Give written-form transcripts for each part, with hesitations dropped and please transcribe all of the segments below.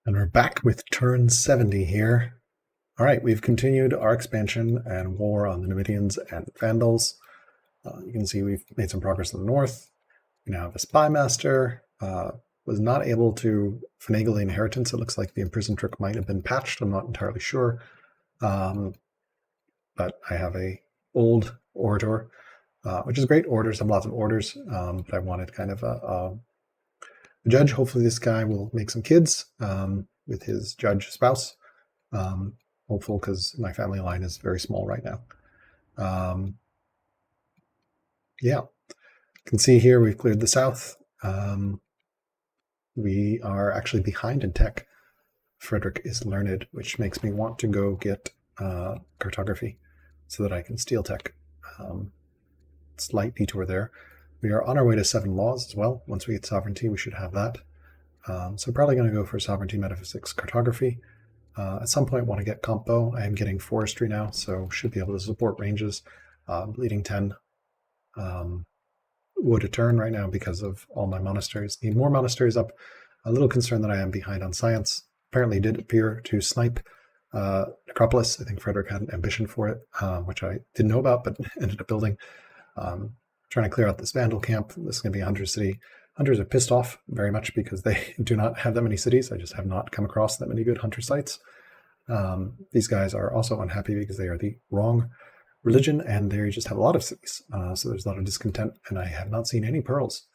And we're back with turn 70 here. All right, we've continued our expansion and war on the Numidians and Vandals. You can see we've made some progress in the north. We now have a spy master. Was not able to finagle the inheritance. It looks like the imprisoned trick might have been patched. I'm not entirely sure. But I have a old orator, which is great. Orators have lots of orders, but I wanted kind of a judge. Hopefully this guy will make some kids with his judge spouse. Hopeful, because my family line is very small right now. Yeah, you can see here we've cleared the south. We are actually behind in tech. Frederick is learned, which makes me want to go get cartography so that I can steal tech. Slight detour there. We are on our way to 7 laws as well. Once we get sovereignty, we should have that. So probably going to go for sovereignty, metaphysics, cartography. At some point, want to get compo. I am getting forestry now, so should be able to support ranges. Bleeding 10 wood a turn right now because of all my monasteries. Need more monasteries up. A little concerned that I am behind on science. Apparently did appear to snipe Necropolis. I think Frederick had an ambition for it, which I didn't know about, but ended up building. Trying to clear out this Vandal camp. This is going to be a hunter city. Hunters are pissed off very much because they do not have that many cities. I just have not come across that many good hunter sites. These guys are also unhappy because they are the wrong religion and they just have a lot of cities. So there's a lot of discontent, and I have not seen any pearls,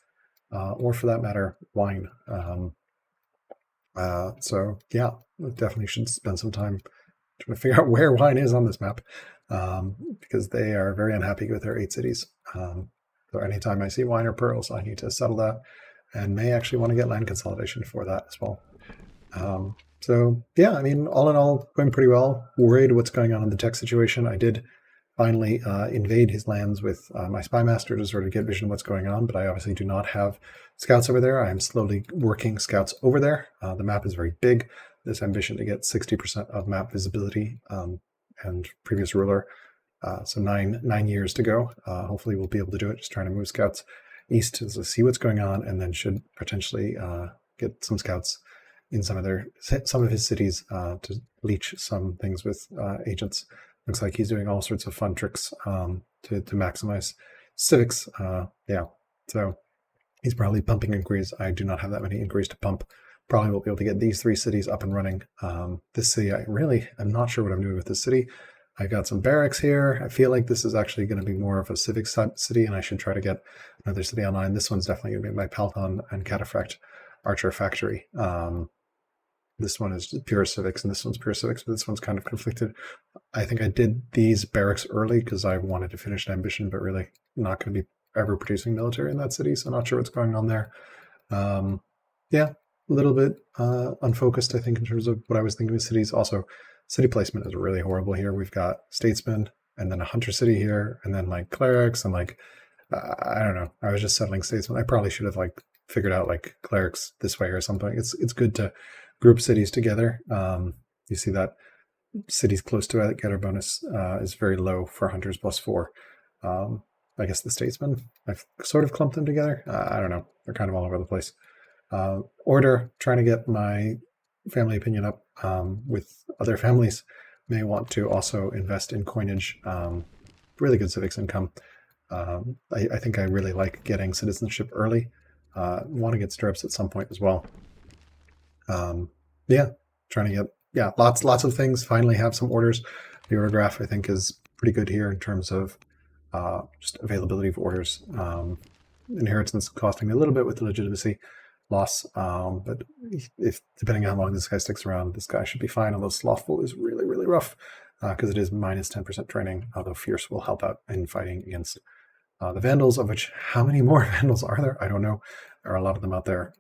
or for that matter, wine. So yeah, definitely should spend some time trying to figure out where wine is on this map, because they are very unhappy with their 8 cities. So anytime I see wine or pearls, I need to settle that, and may actually want to get land consolidation for that as well. So yeah, I mean, all in all, going pretty well. Worried what's going on in the tech situation. I did finally invade his lands with my spy master to sort of get vision of what's going on, but I obviously do not have scouts over there. I am slowly working scouts over there. The map is very big. This ambition to get 60% of map visibility and previous ruler. So nine years to go. Hopefully we'll be able to do it. Just trying to move scouts east to see what's going on, and then should potentially get some scouts in some of his cities to leech some things with agents. Looks like he's doing all sorts of fun tricks to maximize civics. Yeah, so he's probably pumping inquiries. I do not have that many inquiries to pump. Probably won't be able to get these 3 cities up and running. This city, I'm not sure what I'm doing with this city. I got some barracks here. I feel like this is actually going to be more of a civic city, and I should try to get another city online. This one's definitely going to be my Palthon and Cataphract Archer factory. This one is pure civics, and this one's pure civics, but this one's kind of conflicted. I think I did these barracks early because I wanted to finish an ambition, but really not going to be ever producing military in that city, so not sure what's going on there. Yeah, a little bit unfocused, I think, in terms of what I was thinking with cities. Also, city placement is really horrible here. We've got Statesmen, and then a hunter city here, and then like Clerics, and like, I don't know. I was just settling Statesmen. I probably should have like figured out like Clerics this way or something. It's good to group cities together. You see that cities close to it, getter bonus is very low for hunters +4. I guess the Statesmen, I've sort of clumped them together. I don't know. They're kind of all over the place. Order, trying to get my family opinion up with other families. May want to also invest in coinage. Really good civics income. I think I really like getting citizenship early. Want to get stirrups at some point as well. Yeah, trying to get lots of things. Finally have some orders. The orograph I think is pretty good here in terms of just availability of orders. Inheritance costing me a little bit with the legitimacy loss, but if depending on how long this guy sticks around, this guy should be fine. Although slothful is really rough because it is minus 10% training. Although fierce will help out in fighting against the Vandals, of which how many more Vandals are there? I don't know. There are a lot of them out there.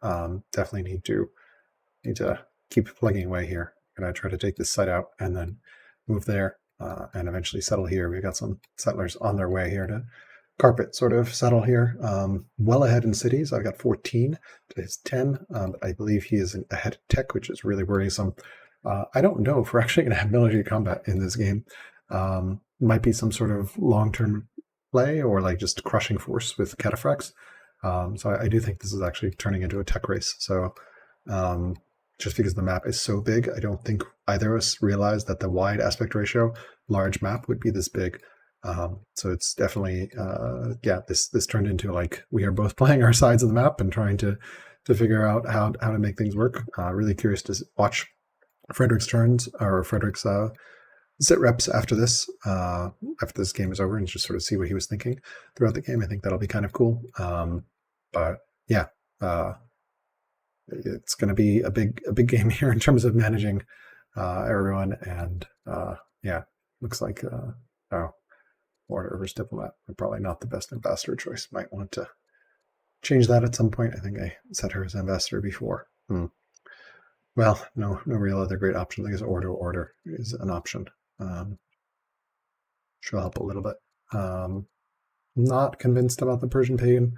Definitely need to keep plugging away here. I'm gonna try to take this site out and then move there and eventually settle here. We've got some settlers on their way here to carpet sort of settle here. Well ahead in cities. I've got 14 to his 10. I believe he is ahead of tech, which is really worrisome. I don't know if we're actually going to have military combat in this game. Might be some sort of long-term play or like just crushing force with cataphracts. So I do think this is actually turning into a tech race. So just because the map is so big, I don't think either of us realized that the wide aspect ratio, large map would be this big. So it's definitely, yeah, this turned into like we are both playing our sides of the map and trying to figure out how to make things work. Really curious to watch Frederik's turns or Frederik's Sitreps after this game is over, and just sort of see what he was thinking throughout the game. I think that'll be kind of cool. But yeah, it's going to be a big game here in terms of managing everyone. And yeah, looks like Order versus Diplomat are probably not the best ambassador choice. Might want to change that at some point. I think I set her as ambassador before. Well, no real other great option. I guess Order is an option. She'll help a little bit. Not convinced about the Persian pagan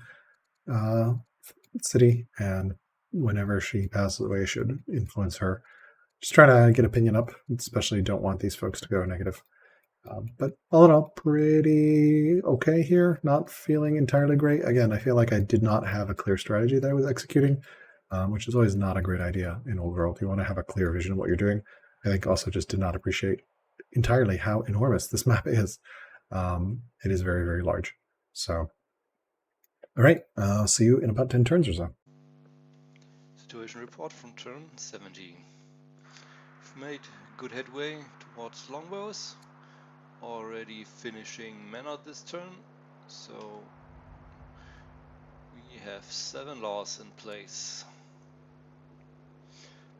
city, and whenever she passes away, should influence her. Just trying to get opinion up, especially don't want these folks to go negative. But all in all, pretty okay here. Not feeling entirely great. Again, I feel like I did not have a clear strategy that I was executing, which is always not a great idea in Old World. You want to have a clear vision of what you're doing. I think also just did not appreciate entirely how enormous this map is. It is very, very large. So, all right, I'll see you in about 10 turns or so. Situation report from turn 17. We've made good headway towards longbows. Already finishing mana this turn, so we have 7 laws in place.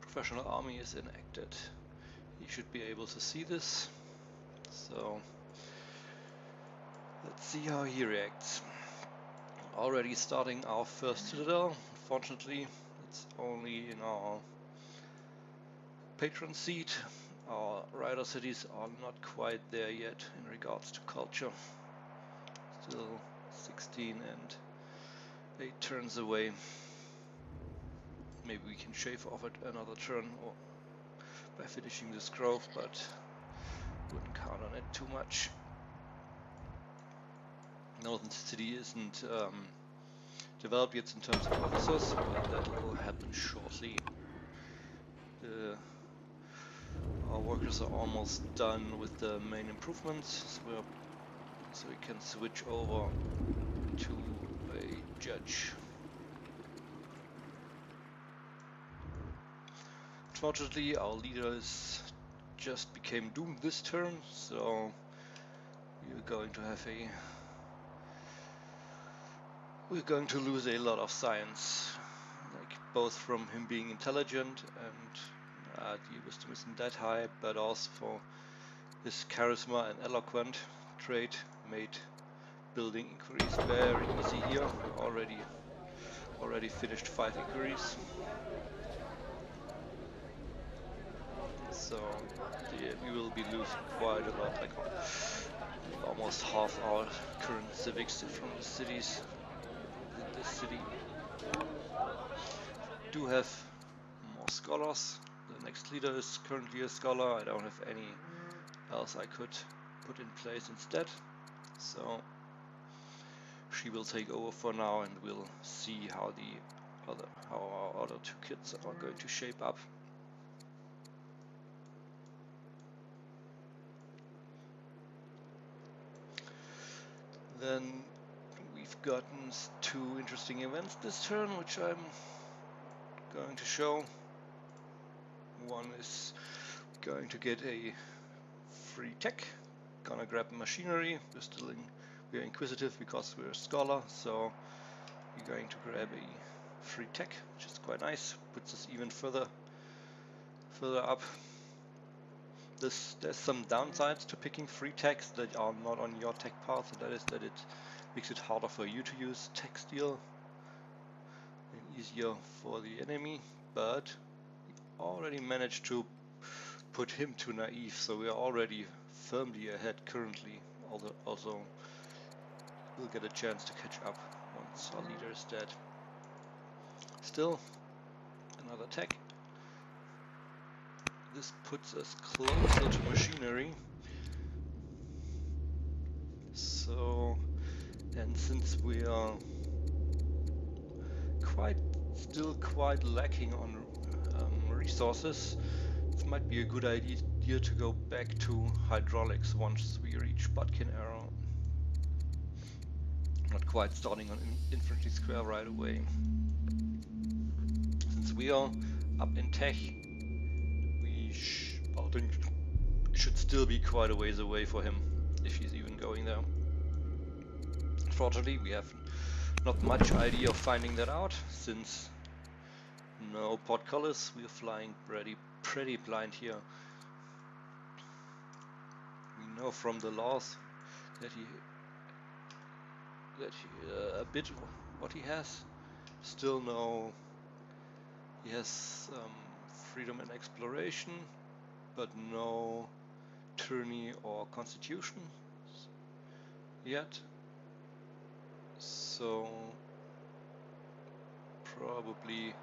Professional army is enacted. He should be able to see this, so let's see how he reacts. Already starting our first citadel. Unfortunately, it's only in our patron seat. Our rider cities are not quite there yet in regards to culture. Still 16 and 8 turns away. Maybe we can shave off it another turn or by finishing this grove, but wouldn't count on it too much. Northern city isn't developed yet in terms of officers, but that will happen shortly. Our workers are almost done with the main improvements, so we can switch over to a judge. Unfortunately, our leader just became doomed this turn, so we're going to lose a lot of science, like both from him being intelligent and the wisdom isn't that high, but also for his charisma and eloquent trait made building inquiries very easy here. We already finished 5 inquiries, so we will be losing quite a lot, like almost half our current civics from the cities in this city. Do have more scholars. The next leader is currently a scholar. I don't have any else I could put in place instead, so she will take over for now, and we'll see how our other 2 kids are going to shape up. Then we've gotten 2 interesting events this turn, which I'm going to show. One is going to get a free tech, gonna grab machinery. We're inquisitive because we're a scholar, so we're going to grab a free tech, which is quite nice. Puts us even further up. There's some downsides to picking free techs that are not on your tech path, and that is that it makes it harder for you to use tech steal and easier for the enemy, but we already managed to put him to naive, so we are already firmly ahead currently, also we'll get a chance to catch up once our leader is dead. Still, another tech. This puts us closer to machinery. So, and since we are still quite lacking on resources, it might be a good idea to go back to hydraulics once we reach Bodkin Arrow. Not quite starting on infantry square right away. Since we are up in tech, we I think should still be quite a ways away for him, if he's even going there. Fortunately, we have not much idea of finding that out, since no portcullis, we are flying pretty blind here. We know from the laws that a bit what he has. Still no. He has freedom and exploration, but no tyranny or constitution yet. So probably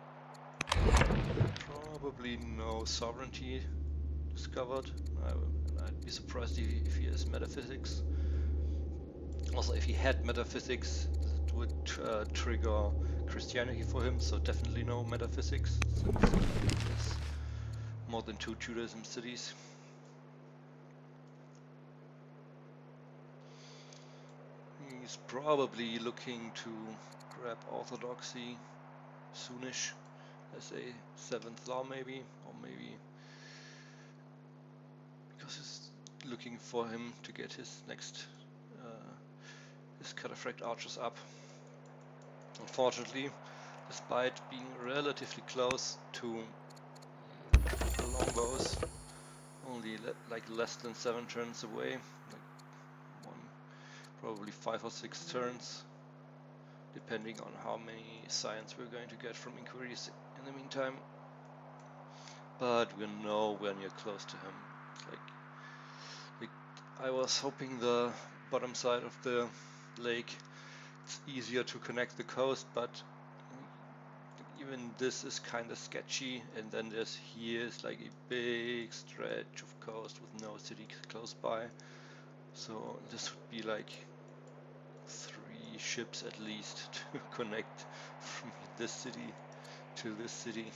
no sovereignty discovered. I'd be surprised if he has metaphysics. Also, if he had metaphysics, it would trigger Christianity for him, so definitely no metaphysics, since there's more than 2 Judaism cities. He's probably looking to grab orthodoxy soonish as a 7th law maybe, or maybe because he's looking for him to get his next his cataphract archers up. Unfortunately, despite being relatively close to the longbows, only like less than 7 turns away, like probably 5 or 6 turns, depending on how many science we're going to get from inquiries in the meantime. But we're nowhere near close to him. Like I was hoping the bottom side of the lake, it's easier to connect the coast, but even this is kind of sketchy. And then here's like a big stretch of coast with no city close by. So this would be like 3 ships at least to connect from this city to this city.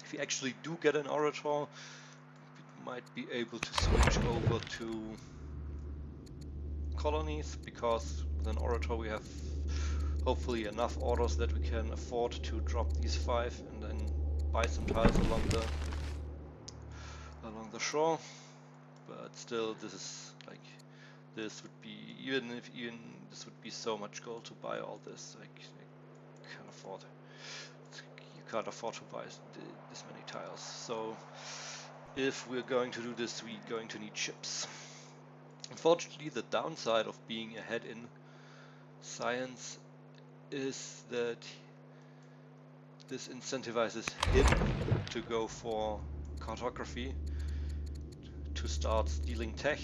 If we actually do get an orator, we might be able to switch over to colonies, because with an orator we have hopefully enough orders that we can afford to drop these 5 and then buy some tiles along the shore. But still, this would be, even this would be so much gold to buy all this. I can't afford. You can't afford to buy this many tiles. So if we're going to do this, we're going to need ships. Unfortunately, the downside of being ahead in science is that this incentivizes him to go for cartography, to start stealing tech,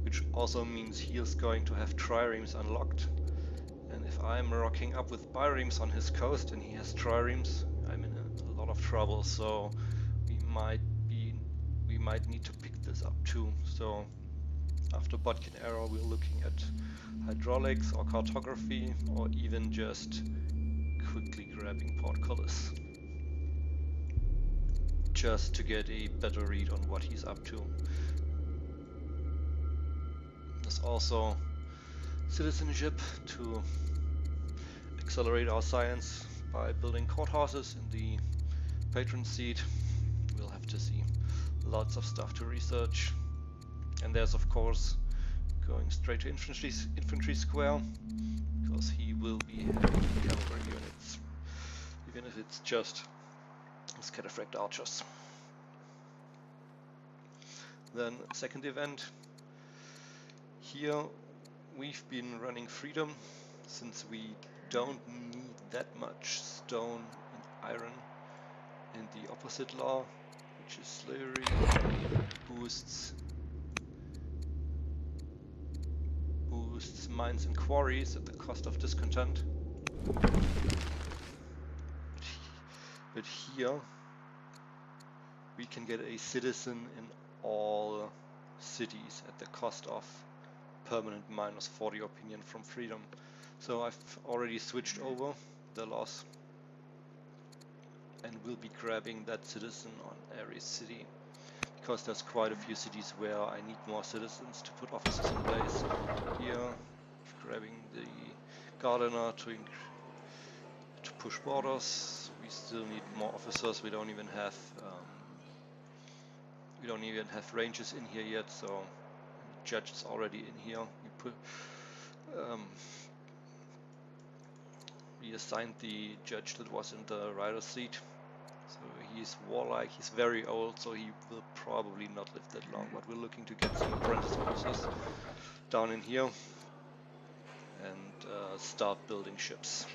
which also means he is going to have triremes unlocked. And if I'm rocking up with biremes on his coast and he has triremes, I'm in a lot of trouble. So we might need to pick this up too. So after Bodkin Arrow, we're looking at hydraulics or cartography, or even just quickly grabbing portcullis, just to get a better read on what he's up to. There's also citizenship to accelerate our science by building courthouses in the patron seat. We'll have to see. Lots of stuff to research. And there's of course going straight to infantry square, because he will be having cavalry units, even if it's just cataphract archers. Then second event. Here we've been running freedom, since we don't need that much stone and iron in the opposite law, which is slavery. Boosts mines and quarries at the cost of discontent. But here we can get a citizen in all cities at the cost of permanent -40 opinion from freedom. So I've already switched over the laws, and will be grabbing that citizen on every city, because there's quite a few cities where I need more citizens to put offices in place. Here, grabbing the gardener to push borders. We still need more officers. We don't even have ranges in here yet, so the judge is already in here. We assigned the judge that was in the rider's seat. So he's warlike, he's very old, so he will probably not live that long, but we're looking to get some apprentice officers down in here and start building ships.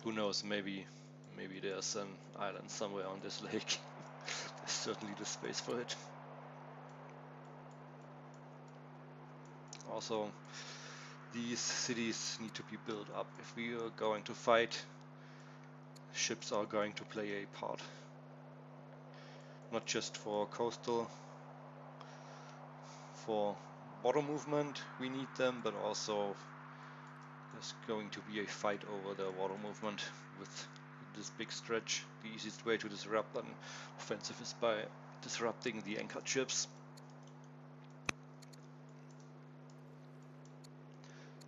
Who knows, maybe there's an island somewhere on this lake. There's certainly the space for it. Also, these cities need to be built up. If we are going to fight, ships are going to play a part. Not just for coastal, for water movement we need them, but also there's going to be a fight over the water movement with this big stretch. The easiest way to disrupt an offensive is by disrupting the anchored ships.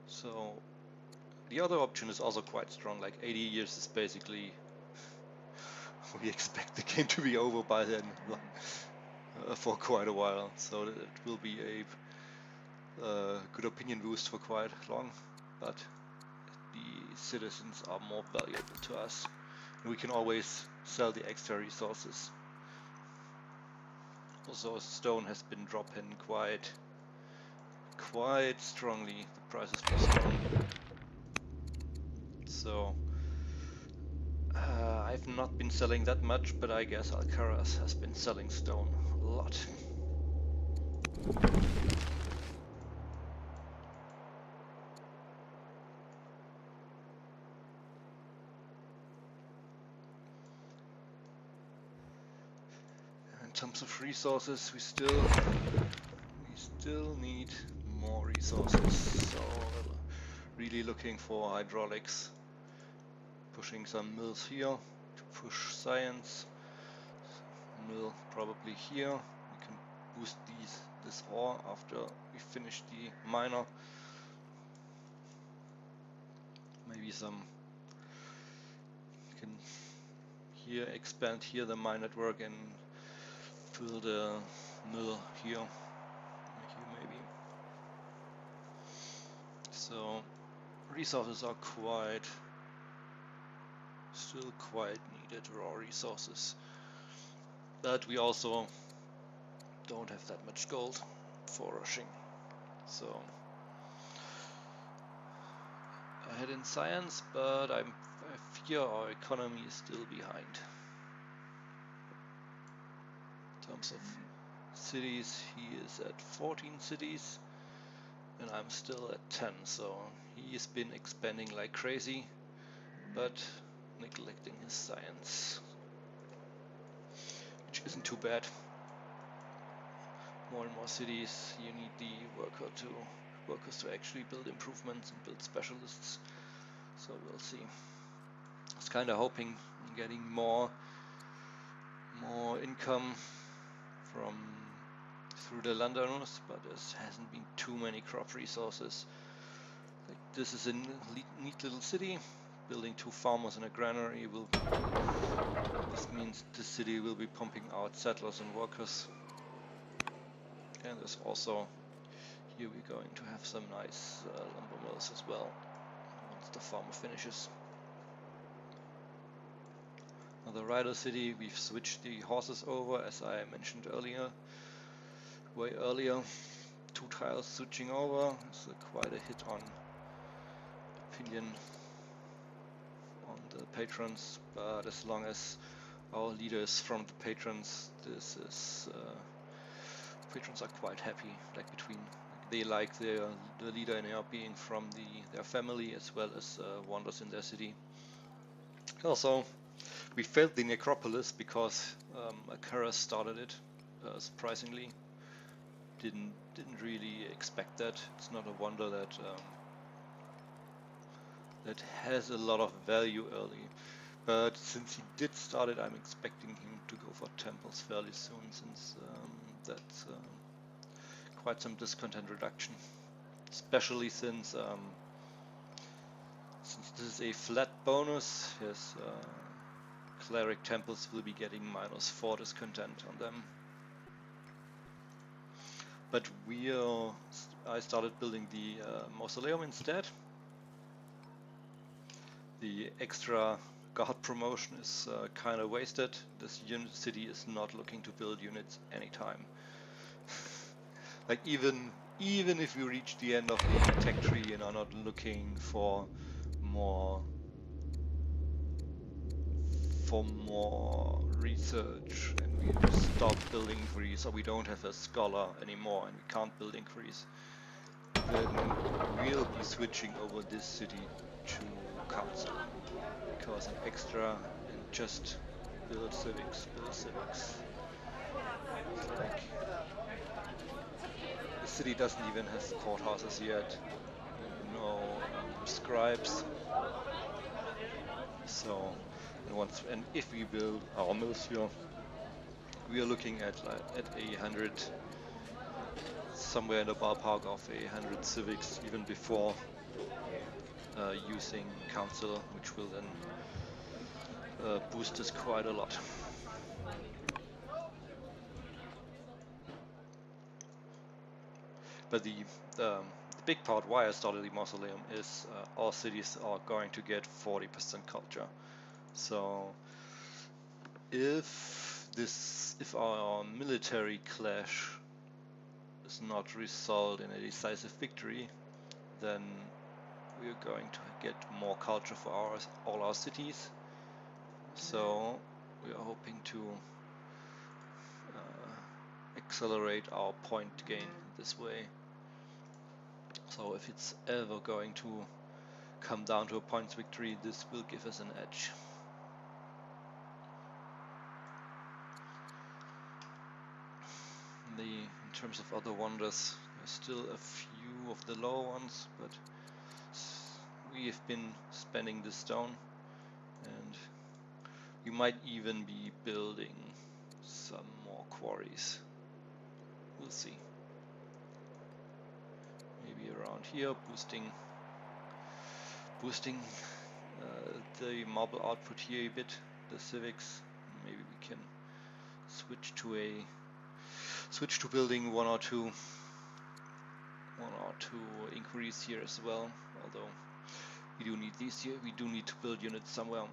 So the other option is also quite strong, like 80 years is basically, we expect the game to be over by then for quite a while, so it will be a good opinion boost for quite long, but the citizens are more valuable to us. We can always sell the extra resources. Also, stone has been dropping quite strongly, the prices for stone. So I've not been selling that much, but I guess Alcaras has been selling stone a lot. In terms of resources, we still need more resources. So really looking for hydraulics, pushing some mills here to push science. Mill probably here. We can boost this ore after we finish the miner. Maybe we can here expand here the mine network and fill the mill here maybe. So resources are still quite needed, raw resources, but we also don't have that much gold for rushing, so ahead in science, but I fear our economy is still behind. In terms of cities, he is at 14 cities and I'm still at 10, so he has been expanding like crazy, but neglecting his science, which isn't too bad. More and more cities, you need the workers to actually build improvements and build specialists, so we'll see. I was kind of hoping on getting more income through the Landowners, but there hasn't been too many crop resources. Like, this is a neat little city. Building 2 farmers and a granary this means the city will be pumping out settlers and workers. And there's also, here we're going to have some nice lumber mills as well, once the farmer finishes. Another rider city, we've switched the horses over, as I mentioned way earlier. 2 tiles switching over, it's quite a hit on opinion on the patrons, but as long as our leader is from the patrons, patrons are quite happy. They like the leader now being from their family, as well as wonders in their city. Also, we failed the necropolis because alcaras started it. Surprisingly, didn't really expect that. It's not a wonder that has a lot of value early, But since he did start it, I'm expecting him to go for temples fairly soon, since that's quite some discontent reduction. Especially since this is a flat bonus, his cleric temples will be getting -4 discontent on them. But I started building the mausoleum instead. The extra guard promotion is kind of wasted. This unit city is not looking to build units anytime. Like even if we reach the end of the tech tree and are not looking for more research, and we stop building increase, or we don't have a scholar anymore and we can't build increase, then we'll be switching over this city to council, because an extra and just build civics. Like, the city doesn't even have courthouses yet, no scribes. So, and if we build our mills here, we are looking at 100, somewhere in the ballpark of 100 civics, even before using council, which will then boost us quite a lot. But the big part why I started the mausoleum is all cities are going to get 40% culture. So if our military clash does not result in a decisive victory, then we are going to get more culture for all our cities. So we are hoping to accelerate our point gain this way. So if it's ever going to come down to a points victory, this will give us an edge. In terms of other wonders, there's still a few of the lower ones, but we have been spending the stone, and we might even be building some more quarries. We'll see. Maybe around here, boosting the marble output here a bit, the civics. Maybe we can switch to building one or two inquiries here as well. Although we do need these here, we do need to build units somewhere.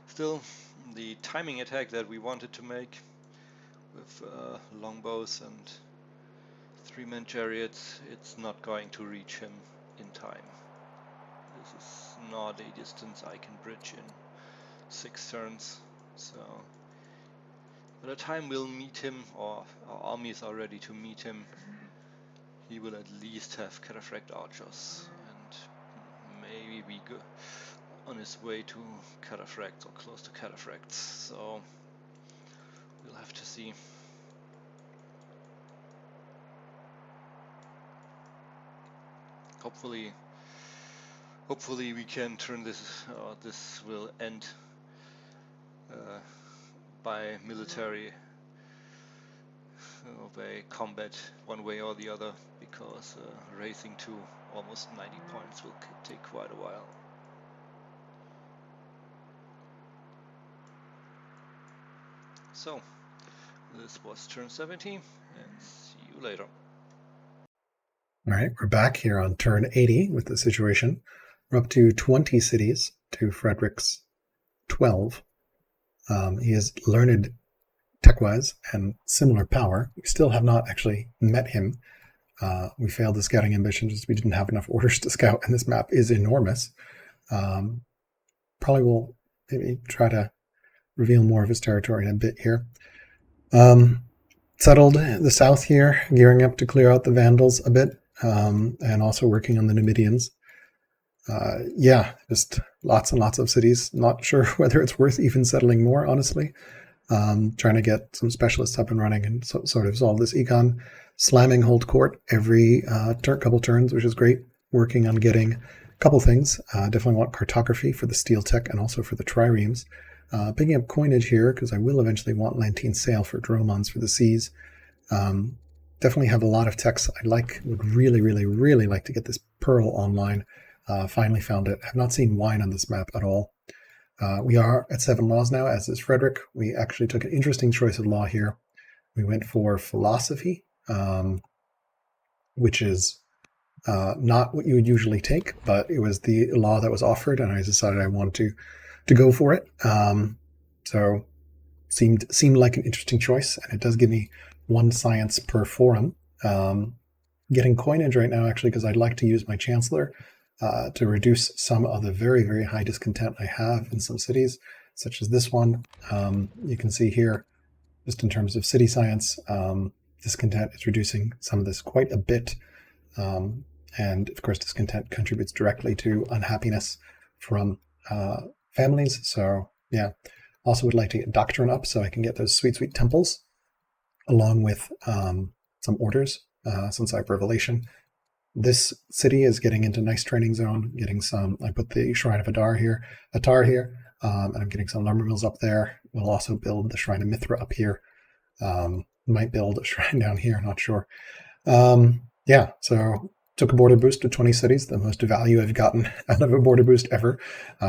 Still, the timing attack that we wanted to make with longbows and 3-man chariots, it's not going to reach him in time. This is not a distance I can bridge in 6 turns. So by the time we'll meet him, or our armies are ready to meet him, he will at least have cataphract archers, and maybe be good on his way to cataphracts or close to cataphracts. So we'll have to see. Hopefully we can turn this. This will end by military, by combat, one way or the other, because racing to almost 90 points will take quite a while. So this was turn 17, and see you later. All right, we're back here on turn 80 with the situation. We're up to 20 cities to Frederik's 12. He is learned tech-wise and similar power. We still have not actually met him. We failed the scouting ambition just we didn't have enough orders to scout, and this map is enormous. Probably will maybe try to reveal more of his territory in a bit here. Settled the south here, gearing up to clear out the Vandals a bit, and also working on the Numidians. Yeah, just lots and lots of cities. Not sure whether it's worth even settling more, honestly. Trying to get some specialists up and running and sort of solve this econ. Slamming hold court every couple turns, which is great. working on getting a couple things. Definitely want cartography for the steel tech and also for the triremes. Picking up coinage here because I will eventually want Lantine sail for Dromons for the seas. Definitely have a lot of techs I like. Would really, really, really like to get this pearl online. Finally found it. Have not seen wine on this map at all. We are at 7 laws now, as is Frederick. We actually took an interesting choice of law here. We went for philosophy, which is not what you would usually take, but it was the law that was offered, and I decided I wanted to go for it. So seemed like an interesting choice, and it does give me 1 science per forum. Getting coinage right now, actually, because I'd like to use my chancellor to reduce some of the very, very high discontent I have in some cities, such as this one. You can see here, just in terms of city science, discontent is reducing some of this quite a bit. And of course, discontent contributes directly to unhappiness from families. So yeah, also would like to get doctrine up so I can get those sweet, sweet temples, along with some orders, since I have revelation. This city is getting into nice training zone, getting some, I put the Shrine of Atar here, and I'm getting some lumber mills up there. We'll also build the Shrine of Mithra up here. Might build a shrine down here, not sure. Yeah, so took a border boost to 20 cities, the most value I've gotten out of a border boost ever,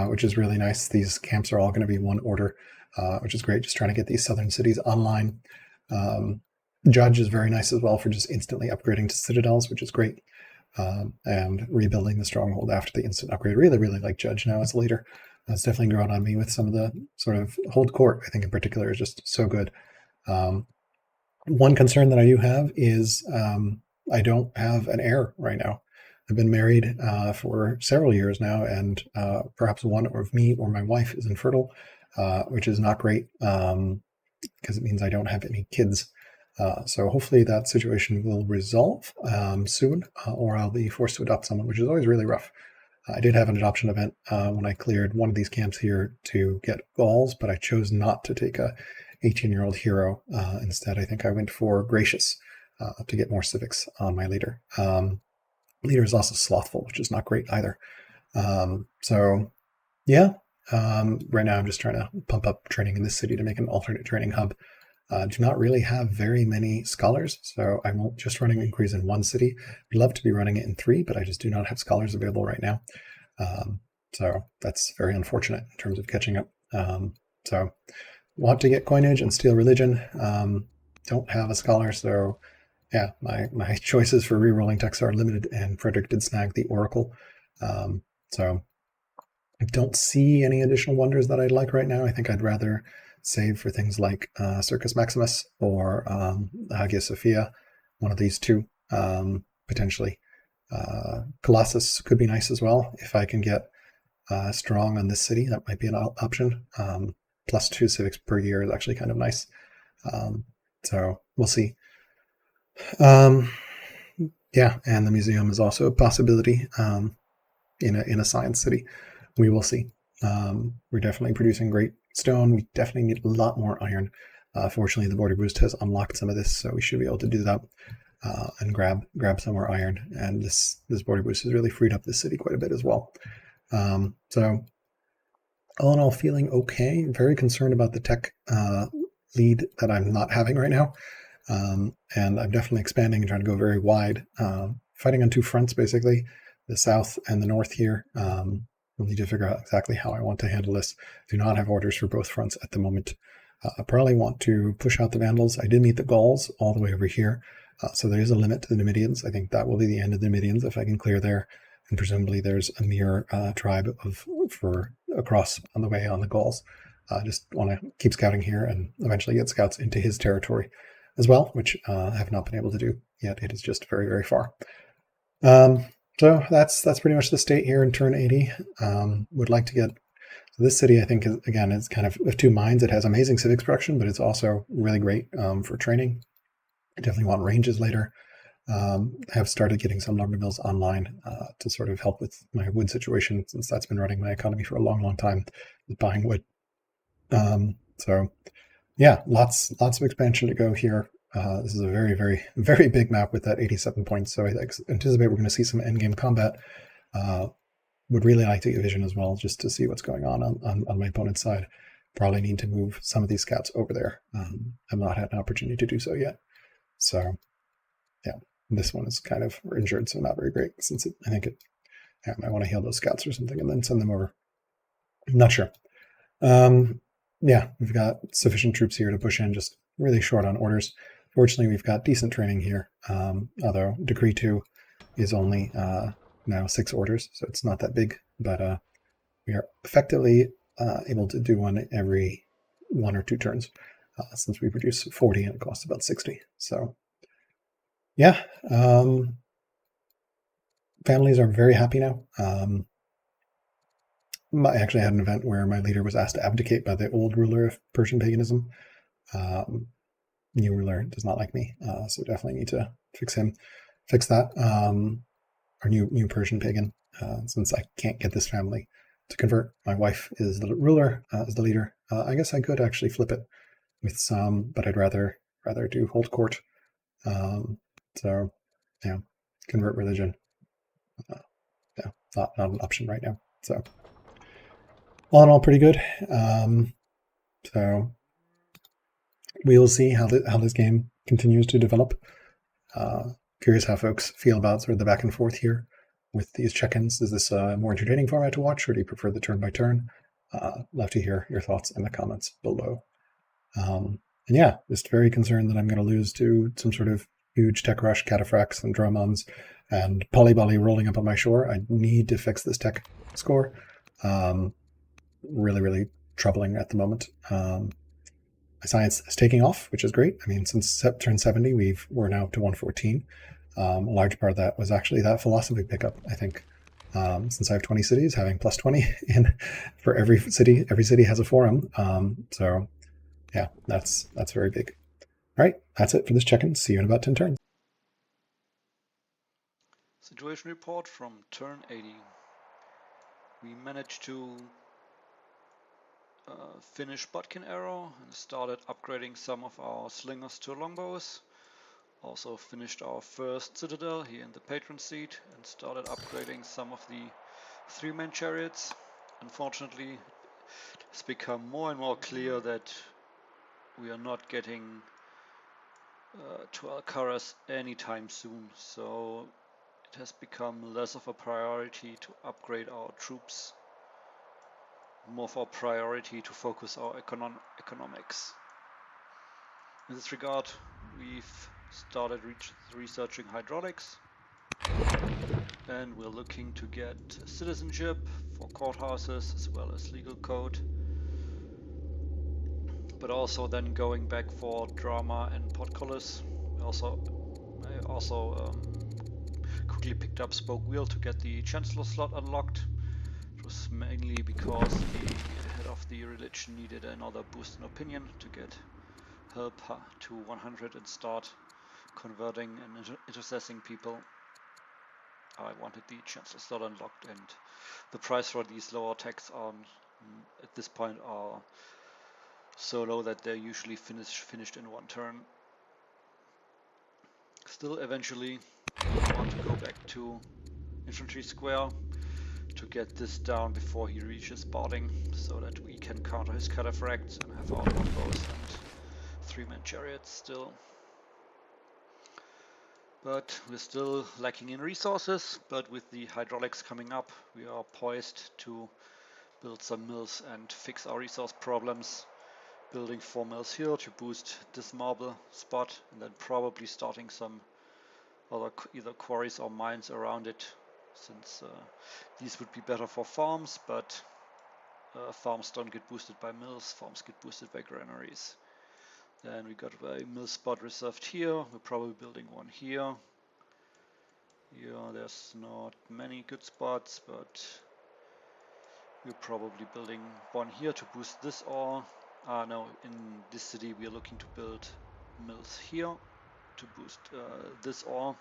which is really nice. These camps are all going to be 1 order, which is great, just trying to get these southern cities online. Judge is very nice as well for just instantly upgrading to citadels, which is great. And rebuilding the stronghold after the instant upgrade. Really, really like Judge now as a leader. It's definitely grown on me with some of the sort of hold court, I think in particular, is just so good. One concern that I do have is I don't have an heir right now. I've been married for several years now, and perhaps one of me or my wife is infertile, which is not great because it means I don't have any kids. So hopefully that situation will resolve soon, or I'll be forced to adopt someone, which is always really rough. I did have an adoption event when I cleared one of these camps here to get Gauls, but I chose not to take a 18-year-old hero. Instead, I think I went for Gracious to get more civics on my leader. Leader is also slothful, which is not great either. So yeah, right now I'm just trying to pump up training in this city to make an alternate training hub. Do not really have very many scholars, so I'm just running increase in 1 city. I'd love to be running it in 3, but I just do not have scholars available right now. So that's very unfortunate in terms of catching up. So want to get coinage and steal religion. Don't have a scholar, so yeah, my choices for rerolling texts are limited, and Frederick did snag the Oracle. So I don't see any additional wonders that I'd like right now. I think I'd rather save for things like Circus Maximus or Hagia Sophia, one of these 2, potentially. Colossus could be nice as well. If I can get strong on this city, that might be an option. Plus 2 civics per year is actually kind of nice. So we'll see. Yeah, and the museum is also a possibility in a science city. We will see. We're definitely producing great stone. We definitely need a lot more iron. Fortunately, the border boost has unlocked some of this, so we should be able to do that and grab some more iron. And this border boost has really freed up the city quite a bit as well. So all in all, feeling okay. Very concerned about the tech lead that I'm not having right now. And I'm definitely expanding and trying to go very wide. Fighting on 2 fronts, basically, the south and the north here. We'll need to figure out exactly how I want to handle this. Do not have orders for both fronts at the moment. I probably want to push out the Vandals. I did meet the Gauls all the way over here. So there is a limit to the Numidians. I think that will be the end of the Numidians if I can clear there. And presumably there's a mere tribe for across on the way on the Gauls. Just want to keep scouting here and eventually get scouts into his territory as well, which I have not been able to do yet. It is just very, very far. So that's pretty much the state here in turn 80. Would like to get, so this city I think is, again, it's kind of 2 minds. It has amazing civics production, but it's also really great for training. I definitely want ranges later. I have started getting some lumber mills online to sort of help with my wood situation, since that's been running my economy for a long, long time, is buying wood. So yeah, lots of expansion to go here. This is a very, very, very big map with that 87 points, so I anticipate we're going to see some endgame combat. Would really like to get vision as well, just to see what's going on my opponent's side. Probably need to move some of these scouts over there. I've not had an opportunity to do so yet. So, yeah, this one is kind of injured, so not very great, since I think I might want to heal those scouts or something and then send them over. I'm not sure. Yeah, we've got sufficient troops here to push in, just really short on orders. Fortunately, we've got decent training here, although Decree 2 is only now 6 orders, so it's not that big, but we are effectively able to do one every 1 or 2 turns, since we produce 40 and it costs about 60. So, yeah, families are very happy now. I actually had an event where my leader was asked to abdicate by the old ruler of Persian paganism. New ruler does not like me, so definitely need to fix that. Our new Persian pagan, since I can't get this family to convert. My wife is the ruler, is the leader. I guess I could actually flip it with some, but I'd rather do hold court. So, yeah, convert religion. Yeah, not an option right now. So, all in all, pretty good. So we will see how this game continues to develop. Curious how folks feel about sort of the back and forth here with these check-ins. Is this a more entertaining format to watch, or do you prefer the turn-by-turn? Love to hear your thoughts in the comments below. And yeah, just very concerned that I'm going to lose to some sort of huge tech rush, cataphracts and Dromons and Polybally rolling up on my shore. I need to fix this tech score. Really, really troubling at the moment. My science is taking off, which is great. I mean, since turn 70, we're now up to 114. A large part of that was actually that philosophy pickup, I think. Since I have 20 cities, having plus 20 in for every city has a forum. So yeah, that's very big. All right, that's it for this check-in. See you in about 10 turns. Situation report from turn 80. We managed to finish Botkin Arrow and started upgrading some of our slingers to longbows. Also finished our first citadel here in the patron seat and started upgrading some of the 3-man chariots. Unfortunately, it's become more and more clear that we are not getting to alcaras anytime soon, so it has become less of a priority to upgrade our troops, more of a priority to focus our economics. In this regard, we've started researching hydraulics, and we're looking to get citizenship for courthouses as well as legal code, but also then going back for drama and portcullis. I also quickly picked up Spoke Wheel to get the Chancellor slot unlocked. It was mainly because the head of the religion needed another boost in opinion to get help to 100 and start converting and intercessing people. I wanted the Chancellor slot unlocked, and the price for these lower techs at this point are so low that they're usually finished in 1 turn. Still, eventually, we want to go back to Infantry Square to get this down before he reaches Barding, so that we can counter his cataphracts and have our longbows and 3-man chariots still. But we're still lacking in resources, but with the hydraulics coming up, we are poised to build some mills and fix our resource problems. Building 4 mills here to boost this marble spot, and then probably starting some other either quarries or mines around it, since these would be better for farms, but farms don't get boosted by mills, farms get boosted by granaries. Then we got a mill spot reserved here. We're probably building one here. Yeah, there's not many good spots, but we're probably building one here to boost this ore. No, in this city we are looking to build mills here to boost this ore.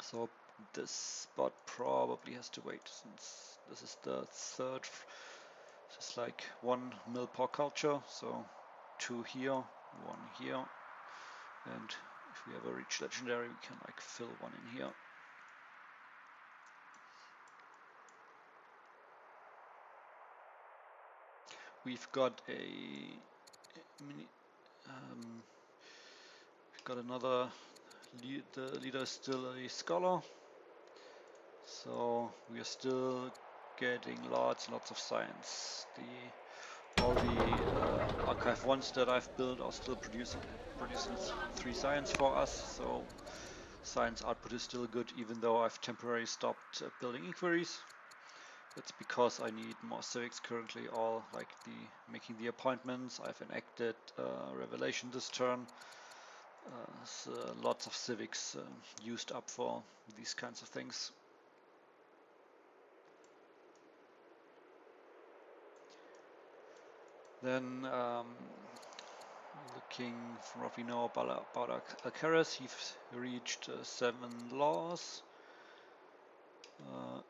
So this spot probably has to wait, since this is the third. Just like 1 mill per culture, so 2 here, 1 here. And if we ever reach legendary, we can like fill one in here. We've got we've got another the leader is still a scholar, so we are still getting lots of science. All the archive ones that I've built are still producing 3 science for us, so science output is still good, even though I've temporarily stopped building inquiries. That's because I need more civics currently, all like making the appointments. I've enacted revelation this turn. So lots of civics used up for these kinds of things. Then looking from what we know about alcaras, he's reached 7 laws.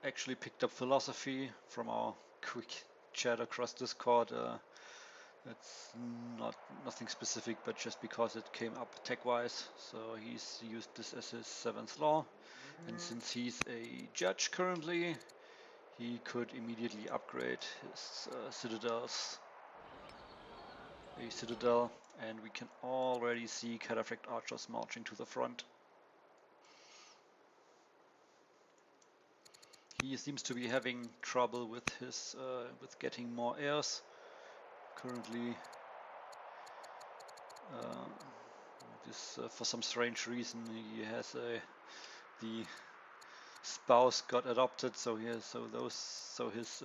Actually picked up philosophy from our quick chat across Discord. It's nothing specific, but just because it came up tech-wise. So he's used this as his 7th law, and since he's a judge currently, he could immediately upgrade his citadels. A citadel, and we can already see cataphract archers marching to the front. He seems to be having trouble with his with getting more heirs. Currently, for some strange reason, he has the spouse got adopted, so his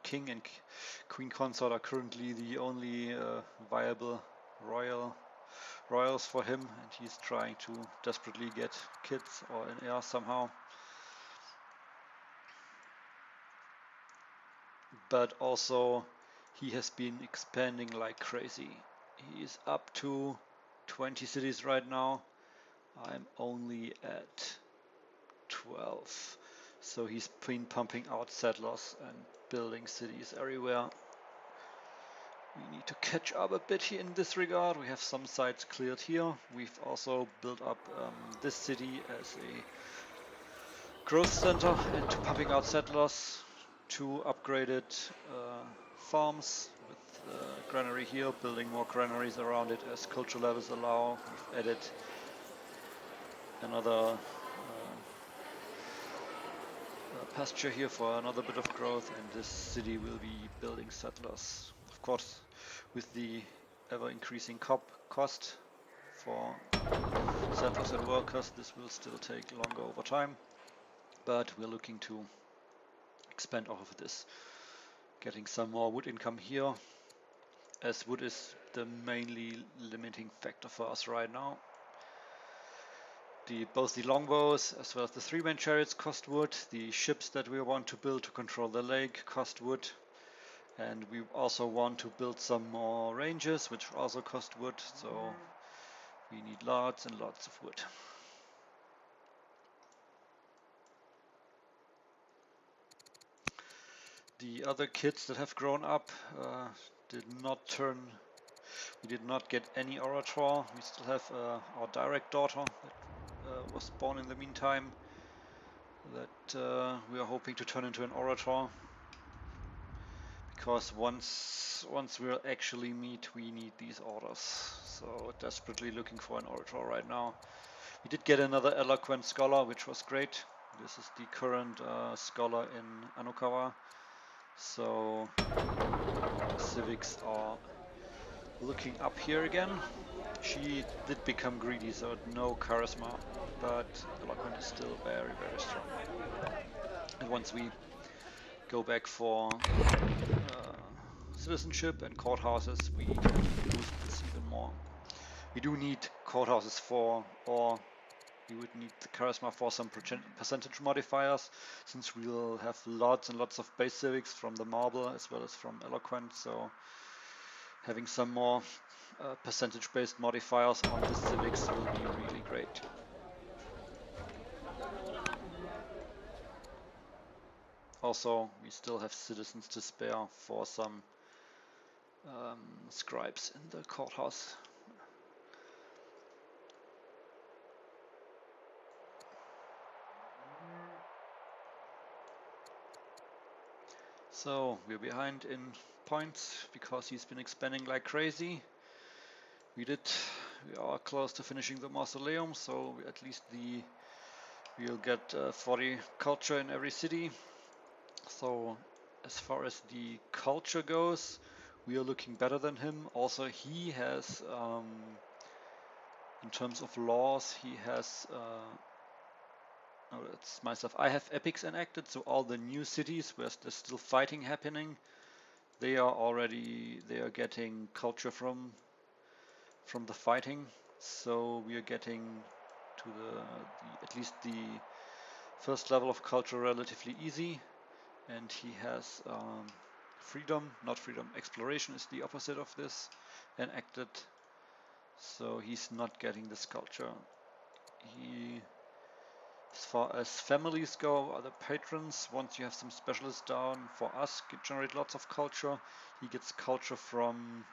king and queen consort are currently the only viable royals for him, and he's trying to desperately get kids or an heir somehow. But also he has been expanding like crazy. He is up to 20 cities right now. I'm only at 12. So he's been pumping out settlers and building cities everywhere. We need to catch up a bit here in this regard. We have some sites cleared here. We've also built up this city as a growth center and to pumping out settlers. 2 upgraded farms with granary here, building more granaries around it as culture levels allow. We've added another pasture here for another bit of growth, and this city will be building settlers. Of course, with the ever increasing cost for settlers and workers, this will still take longer over time, but we're looking to expand off of this, getting some more wood income here, as wood is the mainly limiting factor for us right now. Both the longbows as well as the 3-man chariots cost wood, the ships that we want to build to control the lake cost wood, and we also want to build some more ranges which also cost wood, so we need lots and lots of wood. The other kids that have grown up we did not get any orator. We still have our direct daughter that was born in the meantime that we are hoping to turn into an orator, because once we'll actually meet, we need these orders. So desperately looking for an orator right now. We did get another eloquent scholar, which was great. This is the current scholar in Anukawa. So civics are looking up here again. She did become greedy, so no charisma, but eloquent is still very strong. And once we go back for citizenship and courthouses, we can boost this even more. We do need courthouses or we would need the charisma for some percentage modifiers, since we'll have lots and lots of base civics from the marble as well as from eloquent, so having some more percentage based modifiers on the civics will be really great. Also, we still have citizens to spare for some scribes in the courthouse. So we're behind in points because he's been expanding like crazy. We are close to finishing the mausoleum, so at least we'll get 40 culture in every city. So as far as the culture goes, we are looking better than him. Also, he has, in terms of laws, he has. Oh, that's myself. I have epics enacted, so all the new cities where there's still fighting happening, they are getting culture from the fighting. So we are getting to at least the first level of culture relatively easy, and he has exploration is the opposite of this, enacted. So he's not getting this culture. As far as families go, other patrons, once you have some specialists down, for us, generate lots of culture. He gets culture from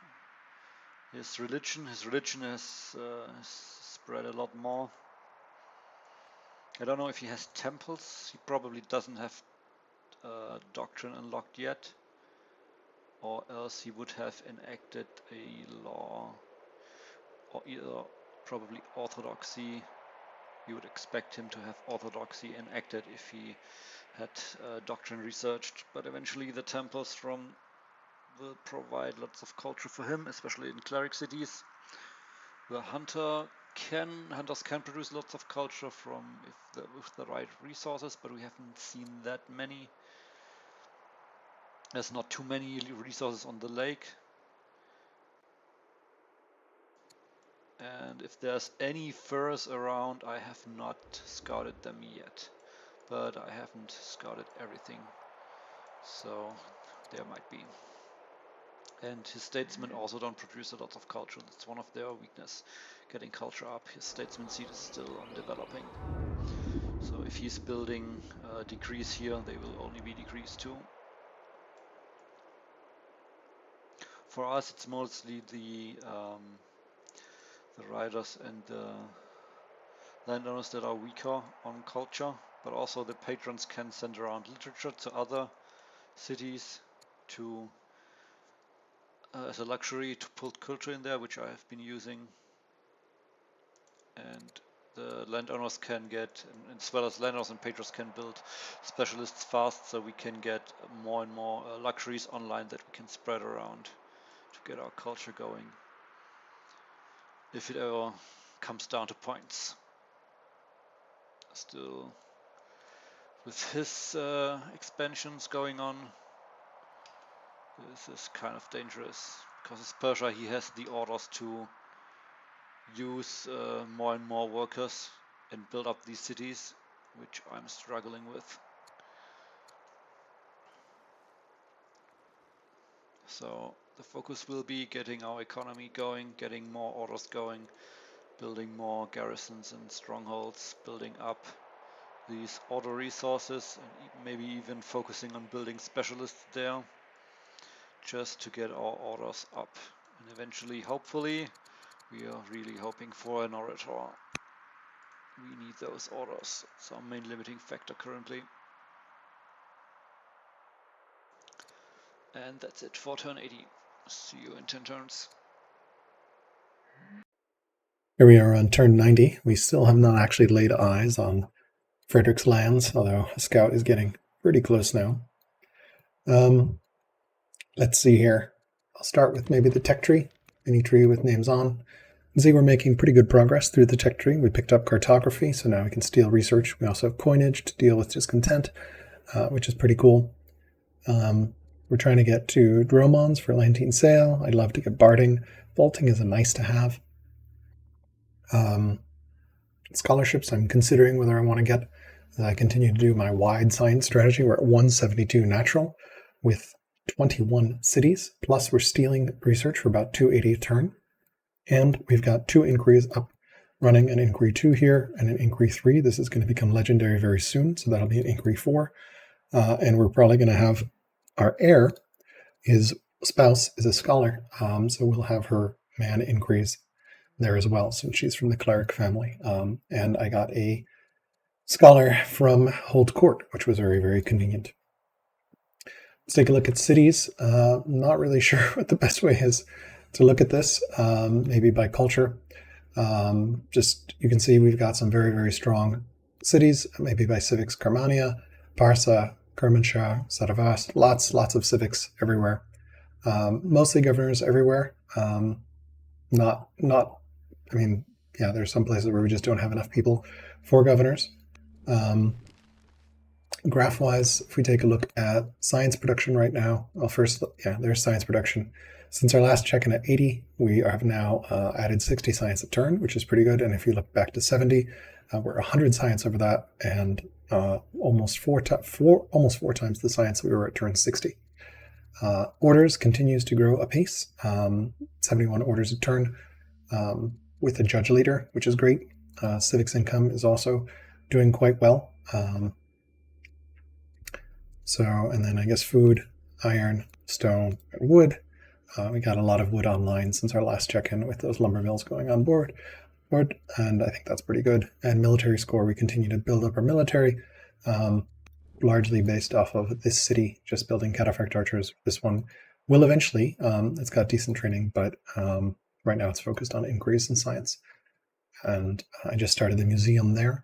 his religion. His religion has spread a lot more. I don't know if he has temples. He probably doesn't have doctrine unlocked yet, or else he would have enacted a law, or either probably orthodoxy. You would expect him to have orthodoxy enacted if he had doctrine researched, but eventually the temples will provide lots of culture for him, especially in cleric cities. The hunters can produce lots of culture with the right resources, but we haven't seen that many. There's not too many resources on the lake. And if there's any furs around, I have not scouted them yet. But I haven't scouted everything. So there might be. And his statesmen also don't produce a lot of culture. That's one of their weakness, getting culture up. His statesman seat is still on developing. So if he's building decrees here, they will only be decrees too. For us, it's mostly the riders and the landowners that are weaker on culture, but also the patrons can send around literature to other cities as a luxury to put culture in there, which I have been using. And the landowners can get, as well as landowners and patrons can build specialists fast, so we can get more and more luxuries online that we can spread around to get our culture going, if it ever comes down to points. Still, with his expansions going on, this is kind of dangerous, because as Persia he has the orders to use more and more workers and build up these cities, which I'm struggling with. So the focus will be getting our economy going, getting more orders going, building more garrisons and strongholds, building up these order resources, and maybe even focusing on building specialists there, just to get our orders up. And eventually, hopefully, we are really hoping for an orator. We need those orders. It's our main limiting factor currently. And that's it for turn 80. See you in 10 turns. Here we are on turn 90. We still have not actually laid eyes on Frederik's lands, although a scout is getting pretty close now. Let's see here. I'll start with maybe the tech tree, any tree with names on. You can see we're making pretty good progress through the tech tree. We picked up cartography, so now we can steal research. We also have coinage to deal with discontent, which is pretty cool. We're trying to get to Dromons for Lantine Sale. I'd love to get Barding. Vaulting is a nice to have. Scholarships, I'm considering whether I want to get, as I continue to do my wide science strategy. We're at 172 natural with 21 cities, plus we're stealing research for about 280 a turn. And we've got 2 inquiries up running, an inquiry 2 here and an inquiry 3. This is going to become legendary very soon, so that'll be an inquiry 4. And we're probably going to have our heir, his spouse is a scholar, so we'll have her man inquiries there as well, since she's from the cleric family. And I got a scholar from Holt Court, which was very, very convenient. Let's take a look at cities. Not really sure what the best way is to look at this. Maybe by culture. Just you can see we've got some very, very strong cities. Maybe by civics, Carmania, Parsa, Kermanshah, Sadavast. Lots of civics everywhere. Mostly governors everywhere. Not. I mean, yeah, there's some places where we just don't have enough people for governors. Graph-wise, if we take a look at science production right now, well, first, yeah, there's science production. Since our last check-in at 80, we have now added 60 science a turn, which is pretty good. And if you look back to 70, we're 100 science over that, and almost four times the science we were at turn 60. Orders continues to grow apace, 71 orders a turn, with a judge leader, which is great. Civics income is also doing quite well. And then I guess food, iron, stone, and wood. We got a lot of wood online since our last check-in with those lumber mills going on board, and I think that's pretty good. And military score, we continue to build up our military, largely based off of this city, just building cataphract archers. This one will eventually, it's got decent training, but right now it's focused on inquiries in science. And I just started the museum there.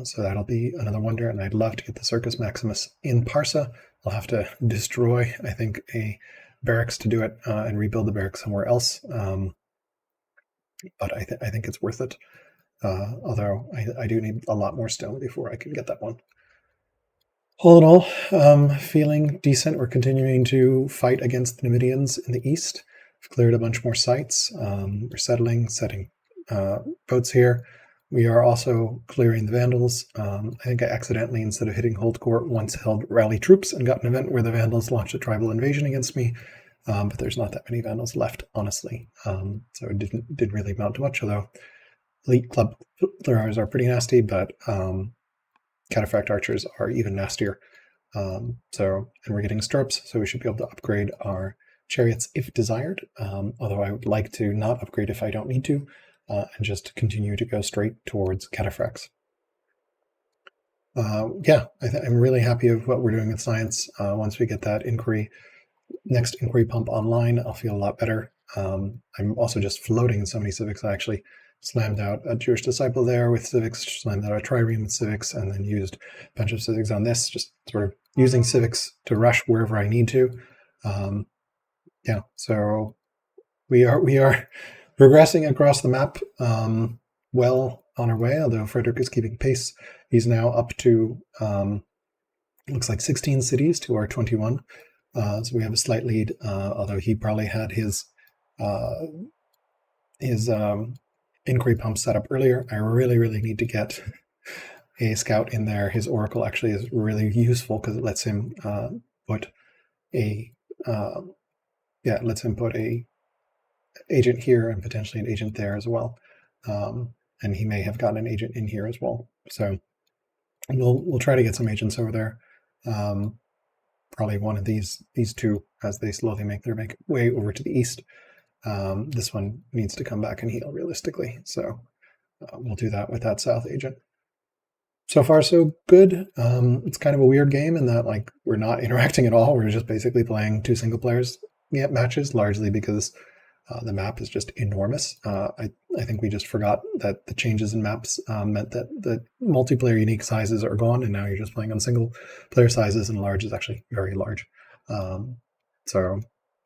So that'll be another wonder, and I'd love to get the Circus Maximus in Parsa. I'll have to destroy, I think, a barracks to do it and rebuild the barracks somewhere else. But I think it's worth it. Although I do need a lot more stone before I can get that one. All in all, feeling decent. We're continuing to fight against the Numidians in the east. We've cleared a bunch more sites. We're setting boats here. We are also clearing the Vandals. I think I accidentally, instead of hitting Hold Court, once held Rally Troops and got an event where the Vandals launched a tribal invasion against me. But there's not that many Vandals left, honestly. So it didn't really amount to much, although elite club throwers are pretty nasty, but cataphract archers are even nastier. And we're getting Statesmen, so we should be able to upgrade our chariots if desired. Although I would like to not upgrade if I don't need to. And just continue to go straight towards cataphracts. I'm really happy with what we're doing with science. Once we get that next inquiry pump online, I'll feel a lot better. I'm also just floating in so many civics. I actually slammed out a Jewish disciple there with civics, slammed out a trireme with civics, and then used a bunch of civics on this, just sort of using civics to rush wherever I need to. So we are progressing across the map, well on our way, although Frederik is keeping pace. He's now up to, looks like 16 cities to our 21. So we have a slight lead, although he probably had his inquiry pump set up earlier. I really need to get a scout in there. His oracle actually is really useful because it lets him put a agent here and potentially an agent there as well. And he may have gotten an agent in here as well. So we'll try to get some agents over there. Probably one of these two as they slowly make their way over to the east. This one needs to come back and heal realistically. So we'll do that with that south agent. So far, so good. It's kind of a weird game in that we're not interacting at all. We're just basically playing two single players matches, largely because the map is just enormous. I think we just forgot that the changes in maps meant that the multiplayer unique sizes are gone, and now you're just playing on single player sizes, and large is actually very large.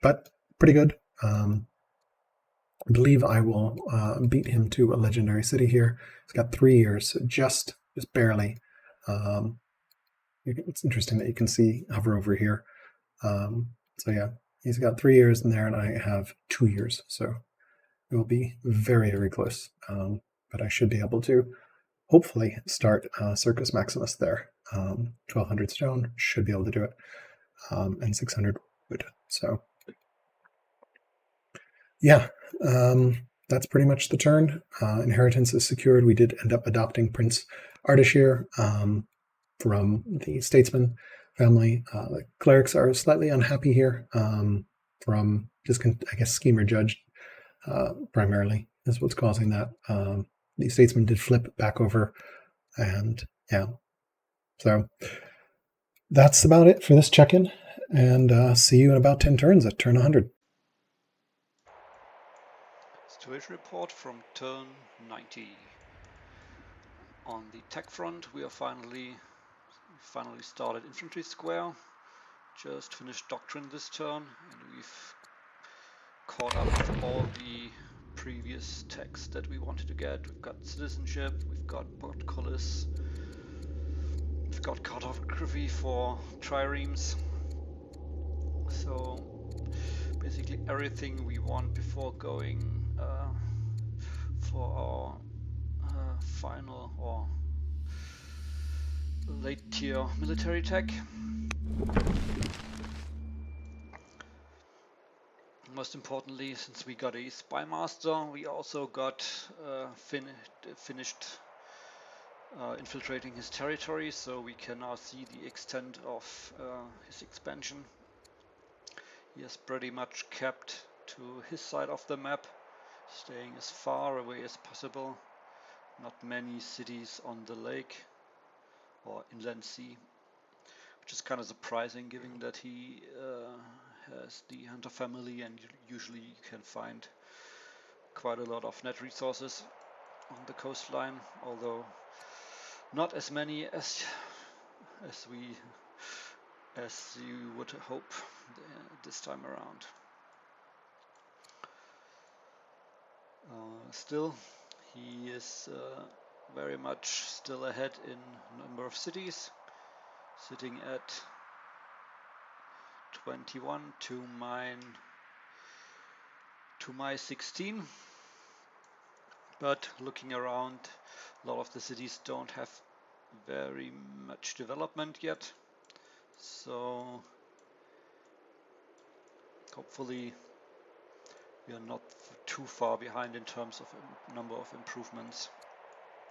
But pretty good. I believe I will beat him to a legendary city here. He's got 3 years, so just barely. It's interesting that you can see hover over here. He's got 3 years in there, and I have 2 years, so it will be very, very close. But I should be able to hopefully start Circus Maximus there. 1,200 stone, should be able to do it, and 600 wood. So, that's pretty much the turn. Inheritance is secured. We did end up adopting Prince Ardashir from the Statesmen family. The Clerics are slightly unhappy here from just, I guess, schemer judge primarily is what's causing that. The Statesmen did flip back over, and so that's about it for this check-in. and see you in about 10 turns at turn 100. Situation report from turn 90. On the tech front, we are finally started infantry square. Just finished doctrine this turn, and we've caught up with all the previous techs that we wanted to get. We've got citizenship, we've got portcullis, we've got cartography for triremes. So basically everything we want before going for our final or late tier military tech. Most importantly, since we got a spy master, we also got finished infiltrating his territory, so we can now see the extent of his expansion. He has pretty much kept to his side of the map, staying as far away as possible. Not many cities on the lake or inland sea, which is kind of surprising given that he has the hunter family, and usually you can find quite a lot of net resources on the coastline, although not as many as you would hope this time around. Still, he is very much still ahead in number of cities, sitting at 21 to my 16. But looking around, a lot of the cities don't have very much development yet, so hopefully we are not too far behind in terms of number of improvements.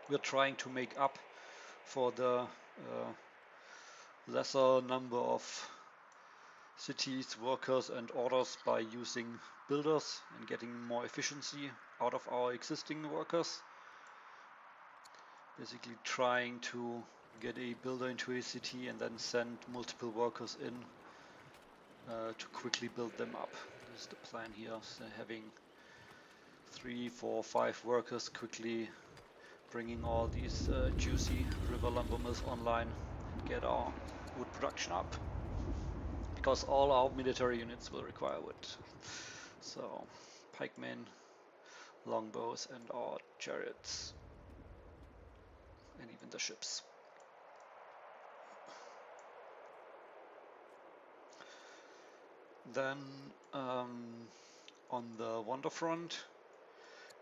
We're trying to make up for the lesser number of cities, workers and orders by using builders and getting more efficiency out of our existing workers. Basically trying to get a builder into a city and then send multiple workers in to quickly build them up. This is the plan here, so having 3, 4, 5 workers quickly bringing all these juicy river lumber mills online and get our wood production up, because all our military units will require wood. So pikemen, longbows and our chariots, and even the ships. Then on the wonder front,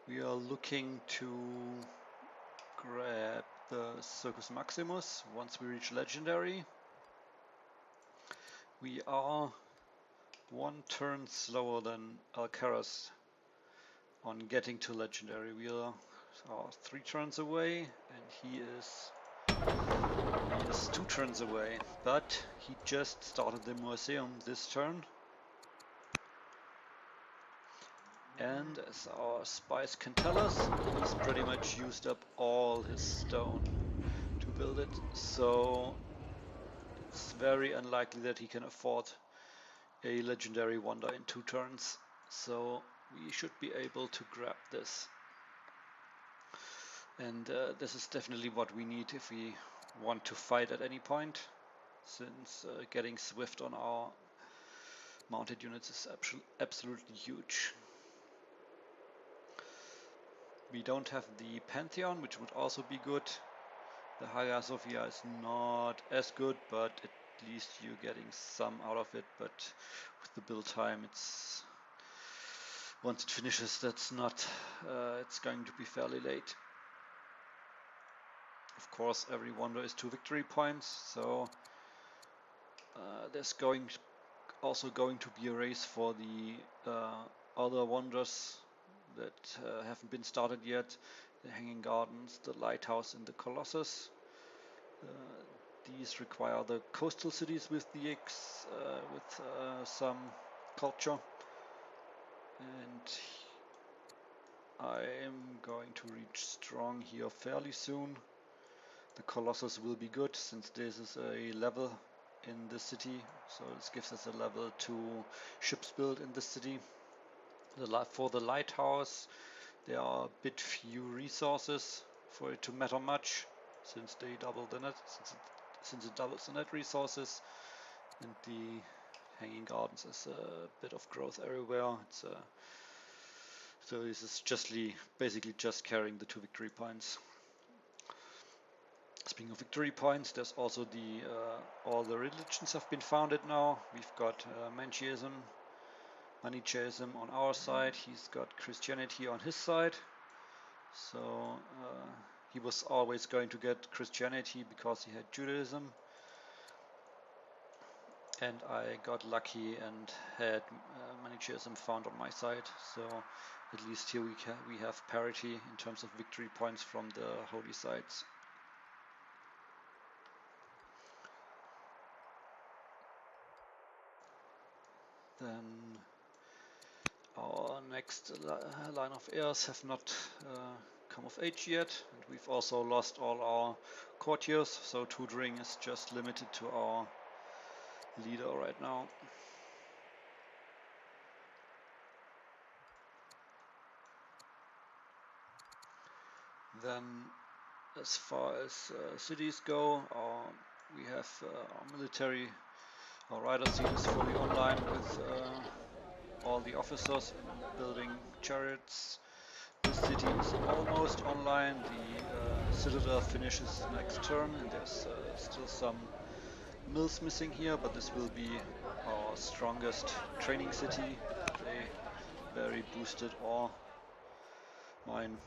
we are looking to grab the Circus Maximus once we reach legendary. We are 1 turn slower than Alcaras on getting to legendary. We are 3 turns away, and he is 2 turns away, but he just started the museum this turn. And as our spies can tell us, he's pretty much used up all his stone to build it, so it's very unlikely that he can afford a legendary wonder in 2 turns. So we should be able to grab this. And this is definitely what we need if we want to fight at any point, since getting swift on our mounted units is absolutely huge. We don't have the Pantheon, which would also be good. The Hagia Sophia is not as good, but at least you're getting some out of it. But with the build time, it's once it finishes, that's not. It's going to be fairly late. Of course, every wonder is 2 victory points, so there's also going to be a race for the other wonders that haven't been started yet. The Hanging Gardens, the Lighthouse and the Colossus. These require the coastal cities with the with some culture, and I am going to reach strong here fairly soon. The Colossus will be good since this is a level in the city, so this gives us a level 2 ships build in the city. For the lighthouse, there are a bit few resources for it to matter much, since they double the net, since it doubles the net resources, and the hanging gardens is a bit of growth everywhere. So this is basically just carrying the 2 victory points. Speaking of victory points, there's also all the religions have been founded now. We've got Manichaeism on our side. He's got Christianity on his side. So he was always going to get Christianity because he had Judaism. And I got lucky and had Manichaeism found on my side. So at least here we have parity in terms of victory points from the holy sites. Then our next line of heirs have not come of age yet, and we've also lost all our courtiers, so tutoring is just limited to our leader right now. Then, as far as cities go, we have our military. Our rider seat is fully online with all the officers and building chariots. This city is almost online. The citadel finishes next turn, and there's still some mills missing here, but this will be our strongest training city with a very boosted ore mine.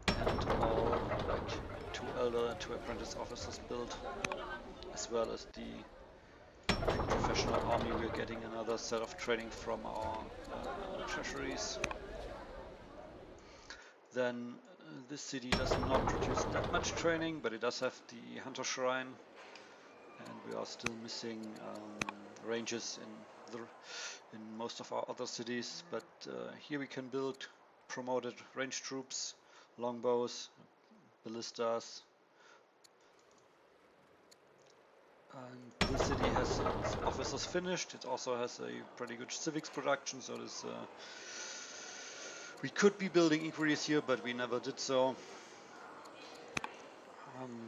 And all like 2 elder and 2 apprentice officers built, as well as from professional army we're getting another set of training from our treasuries. Then this city does not produce that much training, but it does have the hunter shrine, and we are still missing ranges in most of our other cities. But here we can build promoted range troops, longbows, ballistas. And this city has its officers finished. It also has a pretty good civics production, so this we could be building inquiries here, but we never did so.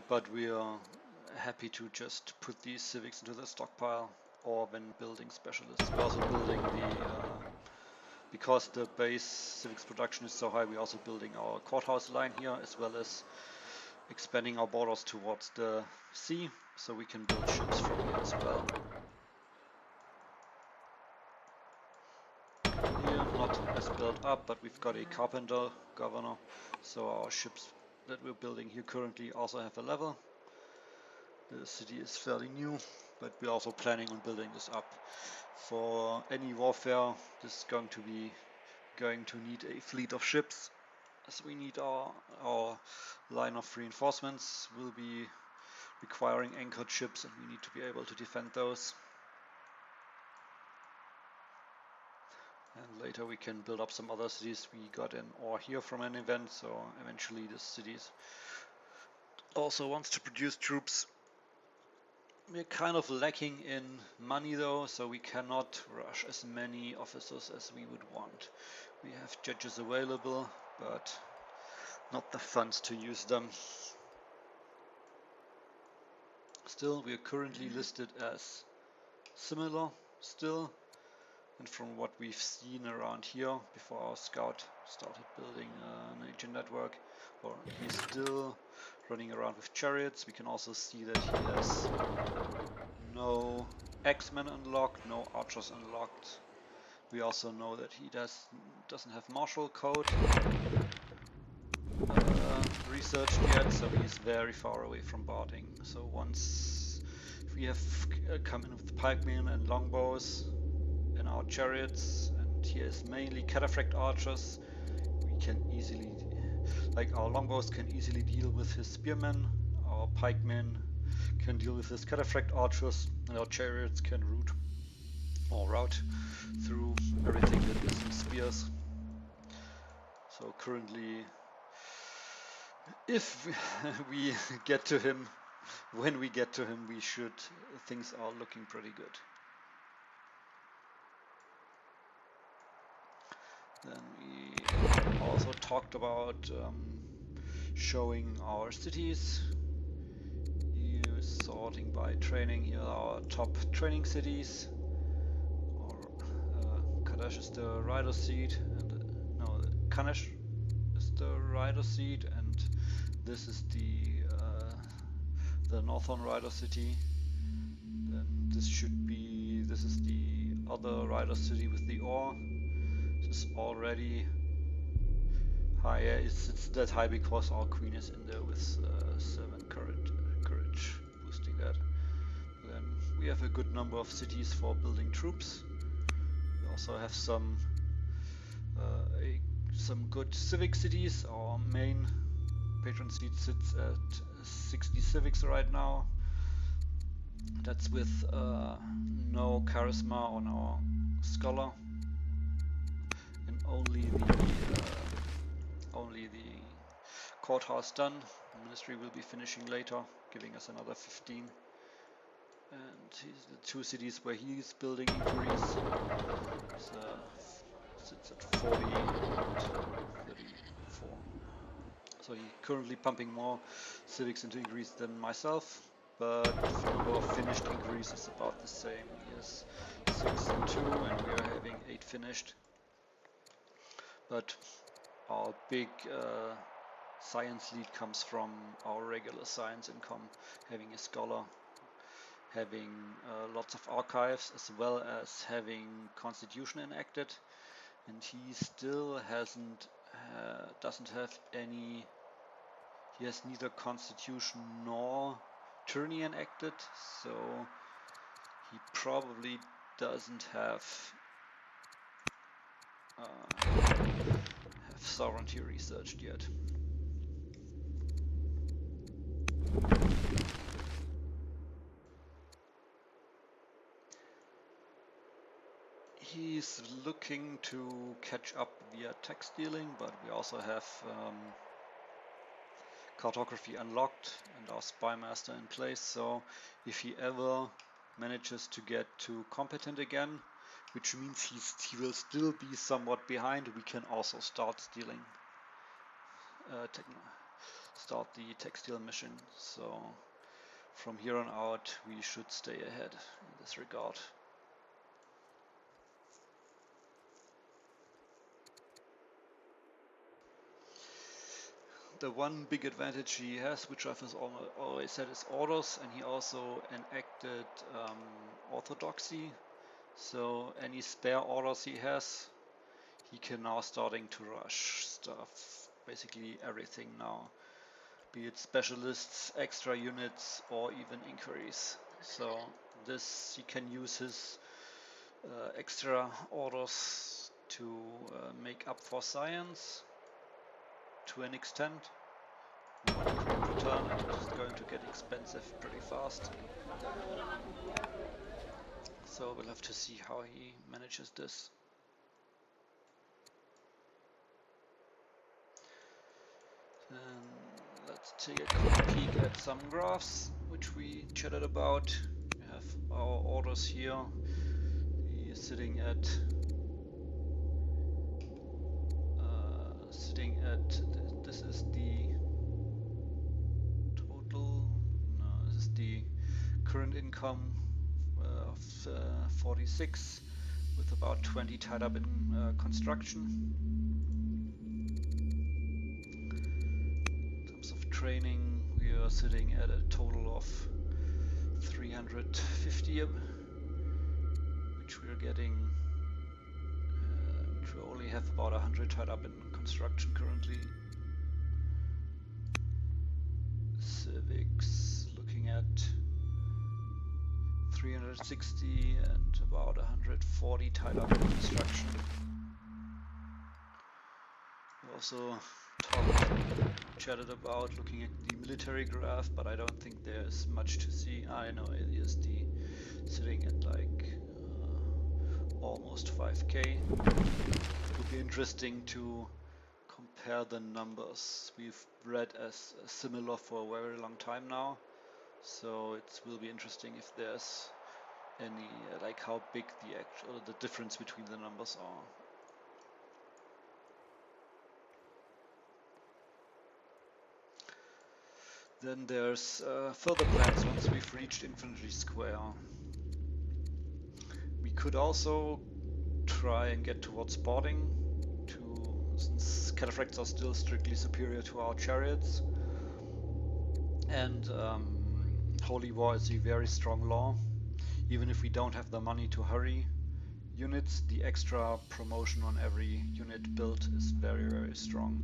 But we are happy to just put these civics into the stockpile, or when building specialists. We're also building because the base civics production is so high, we're also building our courthouse line here, as well as expanding our borders towards the sea, so we can build ships from here as well. Here, not as built up, but we've got a carpenter governor, so our ships that we're building here currently also have a level. The city is fairly new, but we're also planning on building this up. For any warfare, this is going to need a fleet of ships, as we need our line of reinforcements will be requiring anchored ships, and we need to be able to defend those. And later we can build up some other cities. We got an ore here from an event, so eventually this city also wants to produce troops. We're kind of lacking in money though, so we cannot rush as many officers as we would want. We have judges available, but not the funds to use them. Still, we are currently listed as similar still, and from what we've seen around here before our scout started building an agent network, or he's still running around with chariots. We can also see that he has no X-Men unlocked, no archers unlocked. We also know that he doesn't have martial code researched yet, so he's very far away from barding. So if we have come in with the pikemen and longbows and our chariots, and he is mainly cataphract archers, we can easily, like our longbows can easily deal with his spearmen, our pikemen can deal with his cataphract archers, and our chariots can route through everything that isn't spears. So currently, if we get to him when we get to him, things are looking pretty good. Then we also talked about showing our cities. Sorting by training. Here are our top training cities. Kadesh is the rider seat, and no, Kanesh is the rider seat, and this is the northern rider city. Then this is the other rider city with the ore. This is already high. It's that high because our queen is in there with 7 courage, boosting that. Then we have a good number of cities for building troops. We also have some good civic cities. Our main patron seat sits at 60 civics right now. That's with no charisma on our scholar, and only the courthouse done. The ministry will be finishing later, giving us another 15. And the 2 cities where he is building inquiries sits at 40 and 34. So he's currently pumping more civics into inquiries than myself, but the number of finished inquiries is about the same. He has 6 and 2, and we are having 8 finished. But our big science lead comes from our regular science income, having a scholar, having lots of archives, as well as having constitution enacted, and he still doesn't have any. He has neither constitution nor tourney enacted, so he probably doesn't have sovereignty researched yet. He's looking to catch up via tax dealing, but we also have cartography unlocked and our spy master in place, so if he ever manages to get to competent again, which means he will still be somewhat behind, we can also start stealing, start the textile mission. So from here on out we should stay ahead in this regard. The one big advantage he has, which I've always said, is orders, and he also enacted orthodoxy. So any spare orders he has, he can now starting to rush stuff, basically everything now, be it specialists, extra units, or even inquiries. So this, he can use his extra orders to make up for science to an extent. One great return, and it's going to get expensive pretty fast. So we'll have to see how he manages this. Then let's take a quick peek at some graphs which we chatted about. We have our orders here. He is sitting at this is the total. No, this is the current income of 46, with about 20 tied up in construction. In terms of training, we are sitting at a total of 350, which we are getting. Which we only have about 100 tied up in construction currently. Civics, looking at 360 and about 140 tied up in construction. We also chatted about looking at the military graph, but I don't think there's much to see. I know it is sitting at like almost 5k. It would be interesting to compare the numbers. We've read as similar for a very long time now, So it will be interesting if there's any like how big the difference between the numbers are. Then there's further plans once we've reached infantry square. We could also try and get towards boarding, since cataphracts are still strictly superior to our chariots. And Holy War is a very strong law. Even if we don't have the money to hurry units, the extra promotion on every unit built is very, very strong.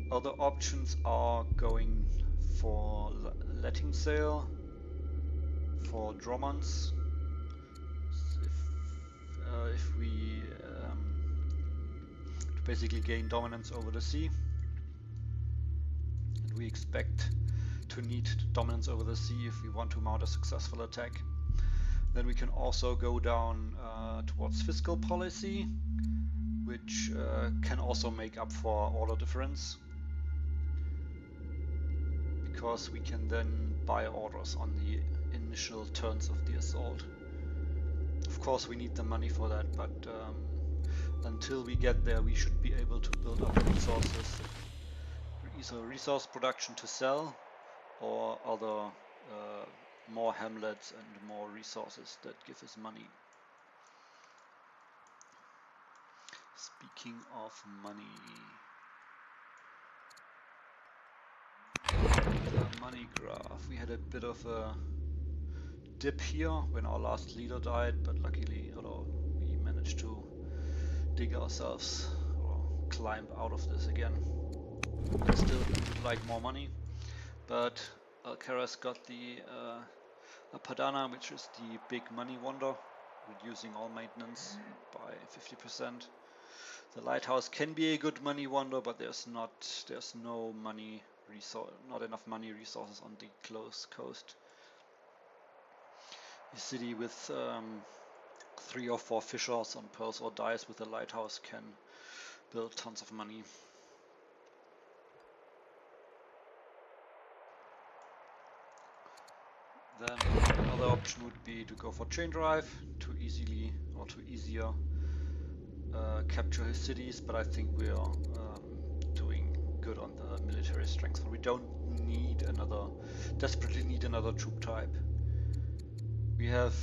Other options are going for letting sale, for Dromans, if we to basically gain dominance over the sea, and we expect to need dominance over the sea if we want to mount a successful attack. Then we can also go down towards fiscal policy, which can also make up for order difference, because we can then buy orders on the initial turns of the assault. Of course we need the money for that, but until we get there we should be able to build up resources, either resource production to sell or other more hamlets and more resources that give us money. Speaking of money, the money graph. We had a bit of a dip here when our last leader died, but luckily we managed to dig ourselves or climb out of this again. But still would like more money, but alcaras got the Padana, which is the big money wonder, reducing all maintenance by 50%. The lighthouse can be a good money wonder, but there's not enough money resources on the close coast. A city with 3 or 4 fishers on pearls or dice with a lighthouse can build tons of money. Then another option would be to go for chain drive to easier capture his cities, but I think we are doing good on the military strength. We don't desperately need another troop type. We have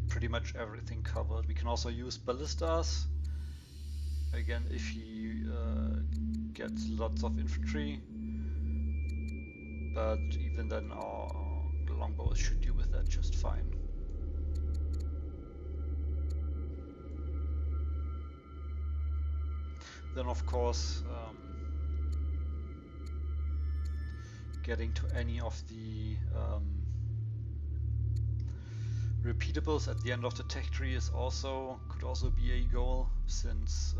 pretty much everything covered. We can also use ballistas again if he gets lots of infantry, but even then our longbows should deal with that just fine. Then of course getting to any of the repeatables at the end of the tech tree could also be a goal, since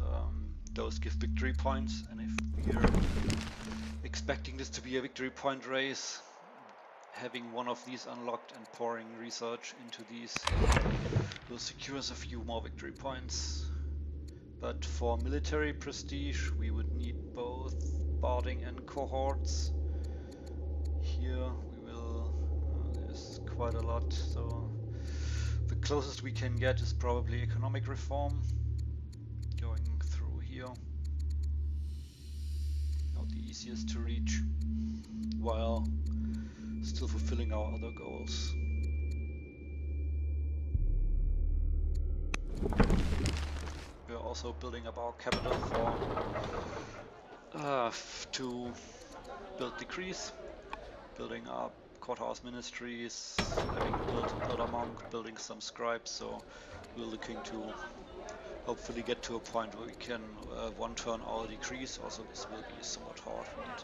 those give victory points, and if we're expecting this to be a victory point race, having one of these unlocked and pouring research into these will secure us a few more victory points. But for military prestige we would need both barding and cohorts. Here we will, there's quite a lot, so the closest we can get is probably economic reform, going through here. Not the easiest to reach, while still fulfilling our other goals. We're also building up our capital to build decrees, building up courthouse ministries, having built Elder Monk, building some scribes, so we're looking to hopefully get to a point where we can one turn our decrees. Also this will be somewhat hard. We need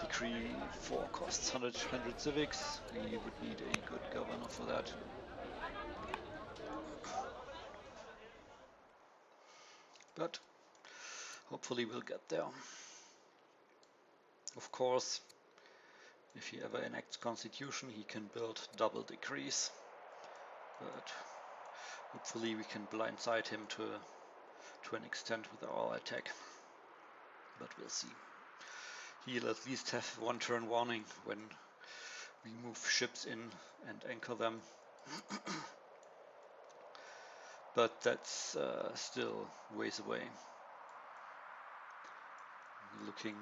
decree 4 costs 100 civics. We would need a good governor for that. But hopefully we'll get there. Of course, if he ever enacts constitution, he can build double decrees, but hopefully we can blindside him to an extent with our attack, but we'll see. he'll at least have one turn warning when we move ships in and anchor them. But that's still ways away. Looking,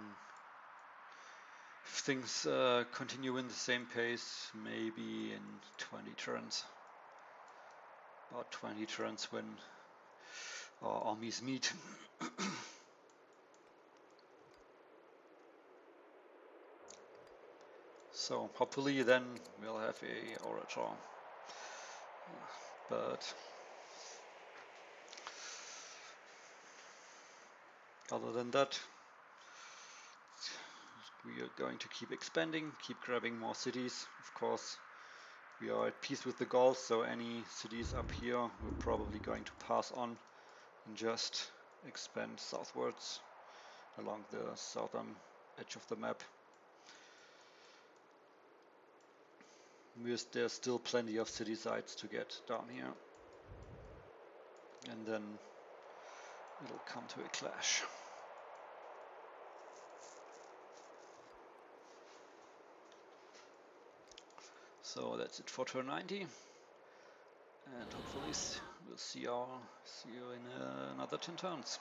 if things continue in the same pace, maybe in 20 turns. About 20 turns when our armies meet. So hopefully then we'll have a orator. But other than that, we are going to keep expanding, keep grabbing more cities. Of course, we are at peace with the Gauls, so any cities up here we're probably going to pass on and just expand southwards along the southern edge of the map. There's still plenty of city sites to get down here, and then it'll come to a clash. So that's it for turn 90, and hopefully we'll see you in another 10 turns.